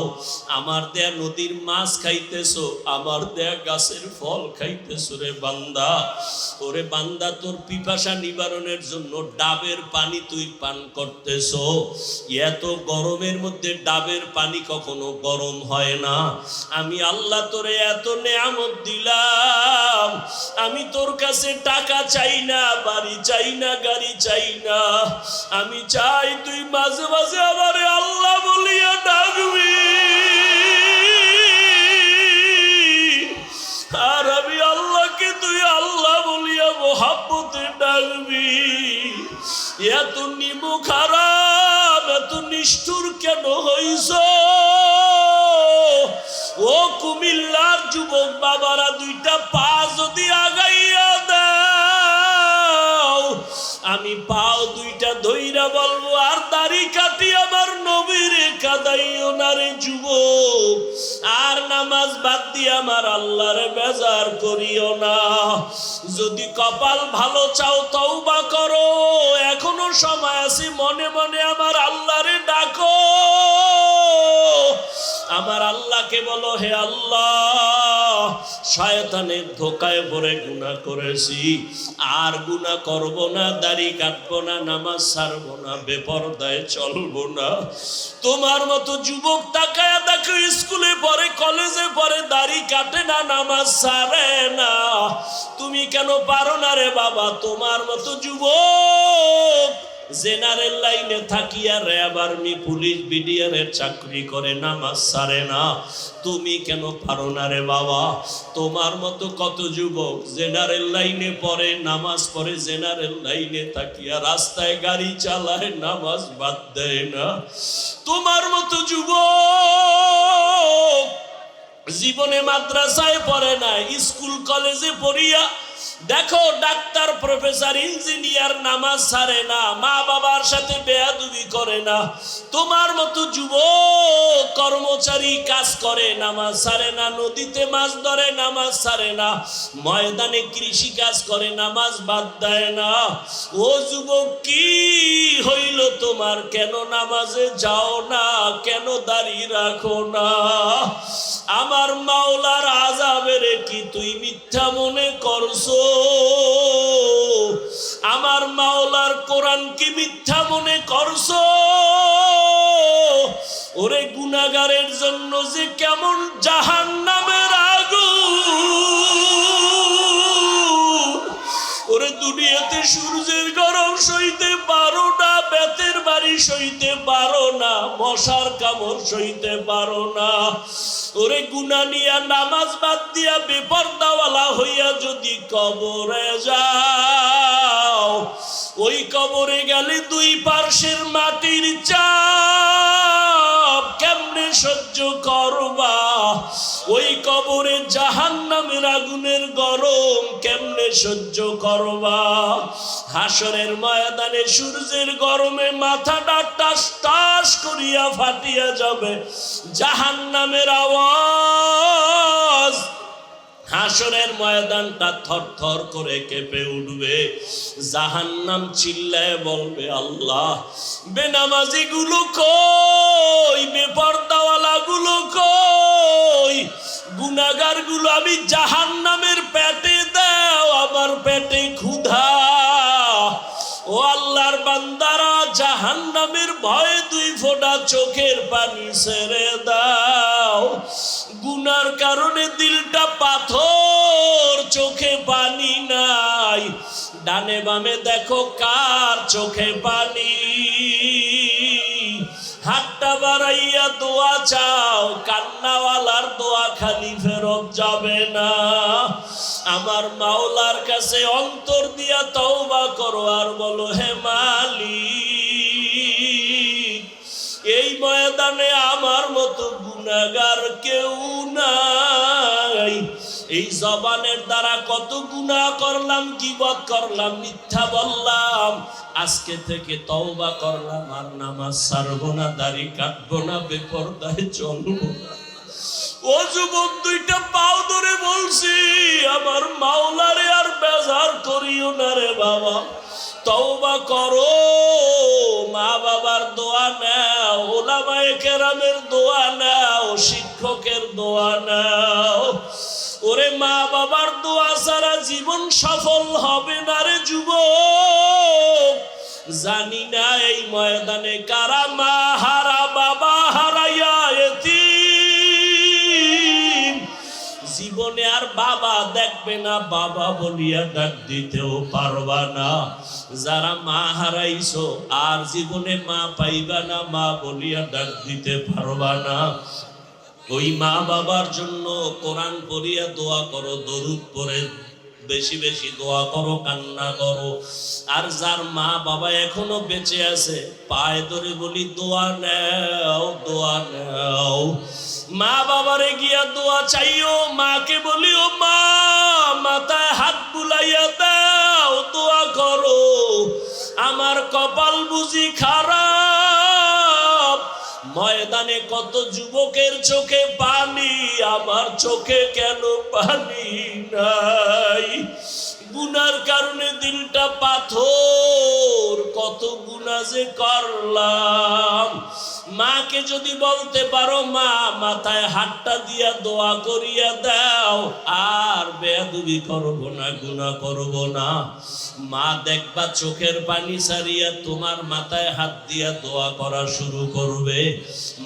আমার দেয়া নদীর মাছ খাইতেছো, আমার দেয়া গাছের ফল খাইতেছো। রে বান্দা, ওরে বান্দা, তোর পিপাসা নিবারণের জন্য ডাবের পানি তুই পান করতেছো। এত গরমের মধ্যে ডাবের পানি কখনো গরম হয় না। আমি আল্লাহ তোরে এত নেয়ামত দিলাম, আমি তোর কাছে টাকা চাই না, বাড়ি চাই না, গাড়ি চাই না। আমি চাই তুই মাঝে মাঝে আমারে আল্লাহ বলিয়া ডাকবি, আর আমি আল্লাহকে তুই আল্লাহ বলিয়া মোহাব্বতে ডাকবি। এত নিমুখ খারাপ, এত নিষ্ঠুর কেন হইছ? ও কুমিল্লার যুবক বাবারা, দুইটা পা যদি আগাইয়া দাও, আমি পাও দুইটা ধইরা বলবো, আর দাড়ি কাটি আমার নবীরে কাদাইও না রে যুবক, আর নামাজ বাদ দিয়ে আমার আল্লাহরে বেজার করিও না। যদি কপাল ভালো চাও তওবা করো, এখনো সময় আছে, মনে মনে আমার আল্লাহরে ডাকো। আমার আল্লাহকে বলো, হে আল্লাহ, শয়তানের ধোকায় পড়ে গুনাহ করেছি, আর গুনাহ করব না, দাড়ি কাটবো না, নামাজ ছাড়বো না, বেপরদায় চলবো না। তোমার মতো যুবক তাকায়া দেখো, স্কুলে পড়ে, কলেজে পড়ে, দাড়ি কাটে না, নামাজ ছাড়ে না। তুমি কেন পারো না রে বাবা? তোমার মতো যুবক জেনারেল লাইনে থাকিয়া র্যাব, আর্মি, পুলিশ, বিডিআরের চাকরি করে, নামাজ ছাড়ে না। তুমি কেন পারো না রে বাবা? তোমার মতো কত যুবক জেনারেল লাইনে পড়ে, নামাজ পড়ে, জেনারেল লাইনে থাকিয়া রাস্তায় গাড়ি চালায়, নামাজ বাদ দেয় না। তোমার মতো যুবক জীবনে মাদ্রাসায় পড়ে না, স্কুল কলেজে পড়িয়া দেখো ডাক্তার, প্রফেসর, ইঞ্জিনিয়ার, নামাজ ছাড়ে না, মা বাবার সাথে বেয়াদবি করে না। তোমার মতো যুবক কর্মচারী কাজ করে, নামাজ ছাড়ে না, নদীতে মাছ ধরে, নামাজ ছাড়ে না, ময়দানে কৃষি কাজ করে, নামাজ বাদ দেয় না। ও যুবক, কি হইল তোমার? কেন নামাজে যাও না? কেন দাঁড়িয়ে রাখো না? আমার মাওলার আযাবের কি তুই মিথ্যা মনে করছো? আমার মাওলার কোরআন কি মিথ্যা মনে করছো? ওরে গুনাহগারের জন্য যে কেমন জাহান্নামের আগুন, ওরে দুনিয়াতে সূর্যের গরম সইতে পারো না, বেতের বাড়ি সইতে পারো না, মশার কামড় সইতে পারো না। ওরে গুনাহ নিয়া, নামাজ বাদ দিয়া, বেপরদাওয়ালা হইয়া যদি কবরে যাও, ওই কবরে গেলে দুই পার্শ্বের মাটির চাপ কেমনে সহ্য করবা? ওই কবরে জাহান্নামের আগুনের গরম কেমনে সহ্য করবা? হাসরের ময়দানে সূর্যের গরমে মাথাটা টাস টাস করিয়া ফাটিয়া যাবে, জাহান্নামের আওয়াজ, হাসরের ময়দানটা থরথর করে কেঁপে উঠবে। জাহান্নাম চিল্লায় বলবে, আল্লাহ, বেনামাজি গুলো কই? বেপরদাওয়ালা গুলো কই? গুনাহগার গুলো আমি জাহান্নামের পেটে দাও, আমার পেটে ক্ষুধা। ও আল্লাহর বান্দারা, জাহান্নামের ভয়ে দুই ফোঁটা চোখের পানি ছেড়ে দাও। গুনার কারণে দিলটা পাথর, চোখে পানি নাই। ডানে বামে দেখো কার চোখে পানি? হাতটা বাড়াইয়া দোয়া চাও, কান্নাওয়ালার দোয়া খালি ফেরত যাবে না। আমার মাওলার কাছে অন্তর দিয়া তওবা করো আর বলো, হে মালিক, এই ময়দানে আমার মতো গুনাহগার কেউ নাই। এই জবানের দ্বারা কত গুনাহ করলাম, গীবত করলাম, মিথ্যা বললাম। আজকে থেকে তওবা করলাম, আর নামাজ ছাড়বো না, দাড়ি কাটবো না, বেপরদায় চলবো না। ও যুবক, দুইটা পাও ধরে বলছি, আমার মাওলারে আর বেজার করিও না রে বাবা। তওবা করো, মা বাবার দোয়া নাও, ওলামায়ে কেরামের দোয়া নাও, শিক্ষকের দোয়া নাও। ওরে মা বাবার দোয়া ছাড়া জীবন সফল হবে না রে যুবক। জানি না এই ময়দানে কারা মা হারা, বাবা হারাইয়া এতিম। জীবনে আর বাবা দেখবে না, বাবা বলিয়া ডাক দিতেও পারবা না। যারা মা হারাইছো আর জীবনে মা পাইবা না, মা বলিয়া ডাক দিতে পারবা না। ওই মা বাবার জন্য কোরআন পড়িয়া দোয়া করো, দরুদ পড়ে বেশি বেশি দোয়া করো, কান্না করো। আর যার মা বাবা এখনো বেঁচে আছে, পায়ে ধরে বলি দোয়া নাও, দোয়া নাও। মা বাবারে গিয়া দোয়া চাইও, মাকে বলিও মা, মাথায় হাত বুলাইয়া দাও, দোয়া করো। আমার কপাল বুঝি খারাপ, ময়দানে কত যুবকের চোখে পানি, আমার চোখে কেন পানি নাই? গুনার কারণে দিলটা পাথর, কত গুনাহ যে করলাম। মাকে যদি বলতে পারো, মা মাথায় হাতটা দিয়া দোয়া করিয়া দাও, আর বেয়াদবি করব না, গুনাহ করব না। মা দেখবা চোখের পানি ছাড়িয়া তোমার মাথায় হাত দিয়া দোয়া করা শুরু করবে।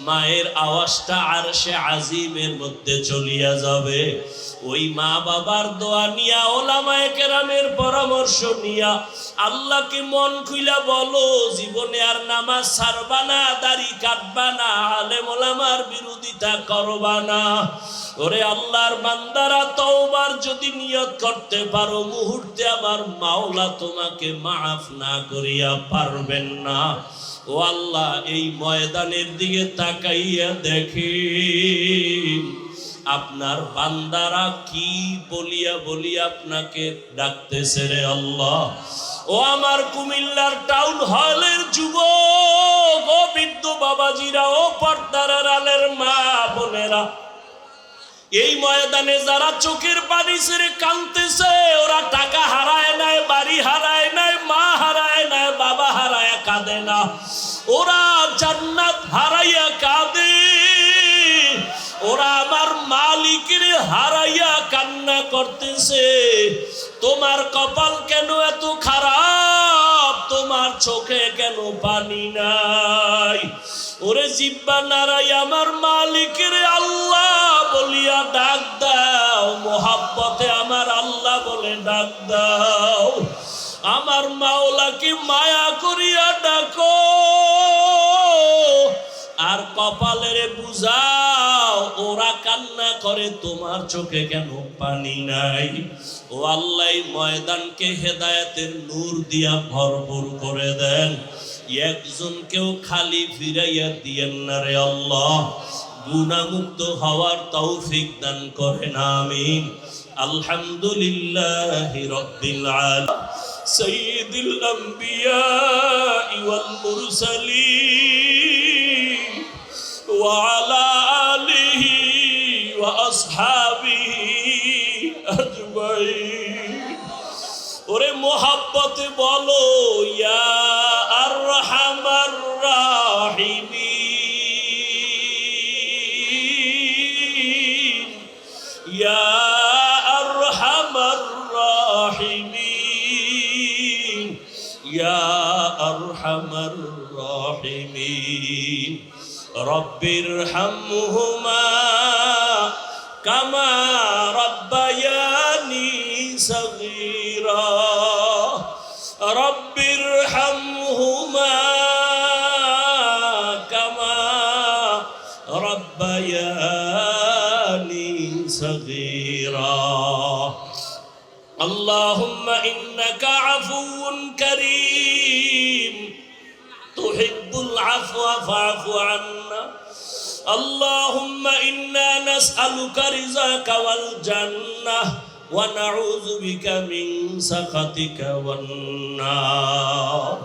মায়ের আওয়াজটা আরশে আজিমের মধ্যে চলিয়া যাবে। ওই মা বাবার দোয়া নিয়া, ওলামায়ে কেরামের পরামর্শ নিয়া আল্লাহকে মন খুইলা বলো, জীবনে আর নামাজ ছাড়বা না, দাড়ি কাটবা না, আলেম ওলামার বিরোধিতা করবা না। ওরে আল্লাহর বান্দারা, তওবার যদি নিয়ত করতে পারো, মুহূর্তে আমার মাওলা তোমাকে মাফ না করিয়া পারবেন না। ও আল্লাহ, এই ময়দানের দিকে তাকাইয়া দেখি আপনার বান্দারা কি বলিয়া বলিয়া আপনাকে ডাকতেছে রে আল্লাহ। ও আমার কুমিল্লার টাউন হলের যুবক, ও বৃদ্ধ বাবাজিরা, ও পর্দার আড়ালের মা বোনেরা, এই ময়দানে যারা চোখের পানি ছেড়ে কাঁদতেছে, ওরা টাকা হারায় নাই, বাড়ি হারায় নাই, মা হারায় নাই, বাবা হারায় কাঁদে না, ওরা জান্নাত হারাইয়া কাঁদে। ওরা আমার মালিকের হারাইয়া কান্না করতেছে। তোমার কপাল কেন এত খারাপ? তোমার চোখে কেন পানি নাই? ওরে জিব্বা নারাই আমার মালিকের আল্লাহ বলিয়া ডাক দাও, মোহাব্বতে আমার আল্লাহ বলে ডাক দাও। আমার মাওলাকে মায়া করিয়া ডাকো, আর কপালের বুঝাও, ওরা কান্না করে তোমার চোখে কেন পানি নাই? ও আল্লাহ, ময়দানকে হেদায়েতের নূর দিয়া ভরপুর করে দেন। একজনকেও খালি ফিরাইয়া দিয়েন না রে আল্লাহ। গুনাহমুক্ত হওয়ার তৌফিক দান করেন, আমিন। আলহামদুলিল্লাহি রাব্বিল আলামিন, সাইয়্যিদুল আম্বিয়া ওয়াল মুরসালিন ওয়া আলা আলিহি ওয়া আসহাবিহি আজমাইন। ওরে মোহাব্বতে বলো, ইয়া আরহামার রাহিমিন, ইয়া আরহামার রাহিমিন, ইয়া আরহামার রাহিমিন। রব্বিরহামহুমা কামা রব্বায়ানি সগীরা, রব্বিরহামহুমা কামা আল্লাহুম্মা ইন্নাকা আফুউন কারীম তুহিব্বুল আফওয়া ফা'ফু আন্না আল্লাহুম্মা ইন্না নাসআলুকা রিযাকা ওয়াল জান্নাহ ওয়া নাউযু বিকা মিন সাখাতিকা ওয়ান নার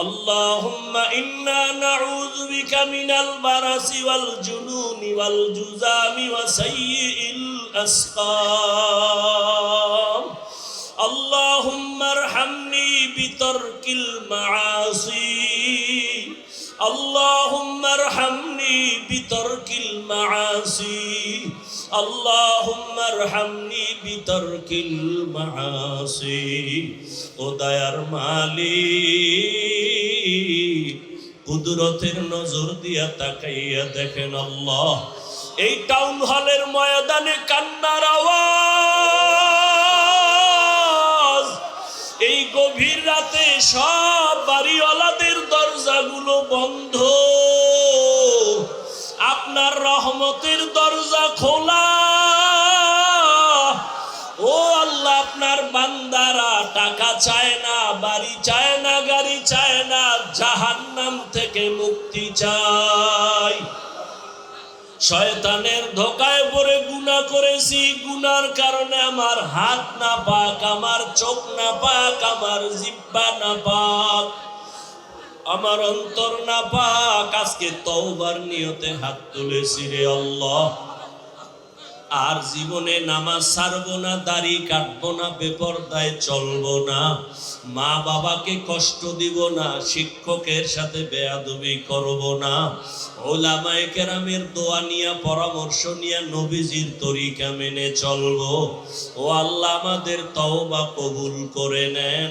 আল্লাহুম্মা ইন্না নাউযু বিকা মিনাল বারাসি ওয়াল জুনুনি ওয়াল জুযামি ওয়া সাইয়্যিল আসকাম আল্লাহুম্মা আরহামনি বিতারকিল মাআসি اللهم ارحمني بترك المعاصي اللهم ارحمني بترك المعاصي ও দয়ার মালিক কুদরতের নজর দিয়া তাকাইয়া দেখেন আল্লাহ এই টাউন হলের ময়দানে কান্নার আওয়াজ এই গভীর রাতে সব বাড়িওয়ালাদের দরজাগুলো বন্ধ আপনার রহমতের দরজা খোলা ও আল্লাহ আপনার বান্দারা টাকা চায় না বাড়ি চায় না গাড়ি চায় না জাহান্নাম থেকে মুক্তি চায় শয়তানের ধোকায় পড়ে গুনাহ করেছি গুনার কারণে আমার হাত না পাক আমার চোখ না পাক আমার জিহ্বা না পাক আমার অন্তর না পাক আজকে তওবার নিয়তে হাত তুলেছি রে আল্লাহ আর জীবনে নামাজ ছাড়বো না দাড়ি কাটবো না বেপরদায় চলবো না মা বাবাকে কষ্ট দিব না শিক্ষকের সাথে বেয়াদবি করব না উলামায়ে কেরামের দোয়া নিয়া পরামর্শ নিয়া নবীজির তরিকা মেনে চলবো ও আল্লাহ আমাদের তওবা কবুল করে নেন।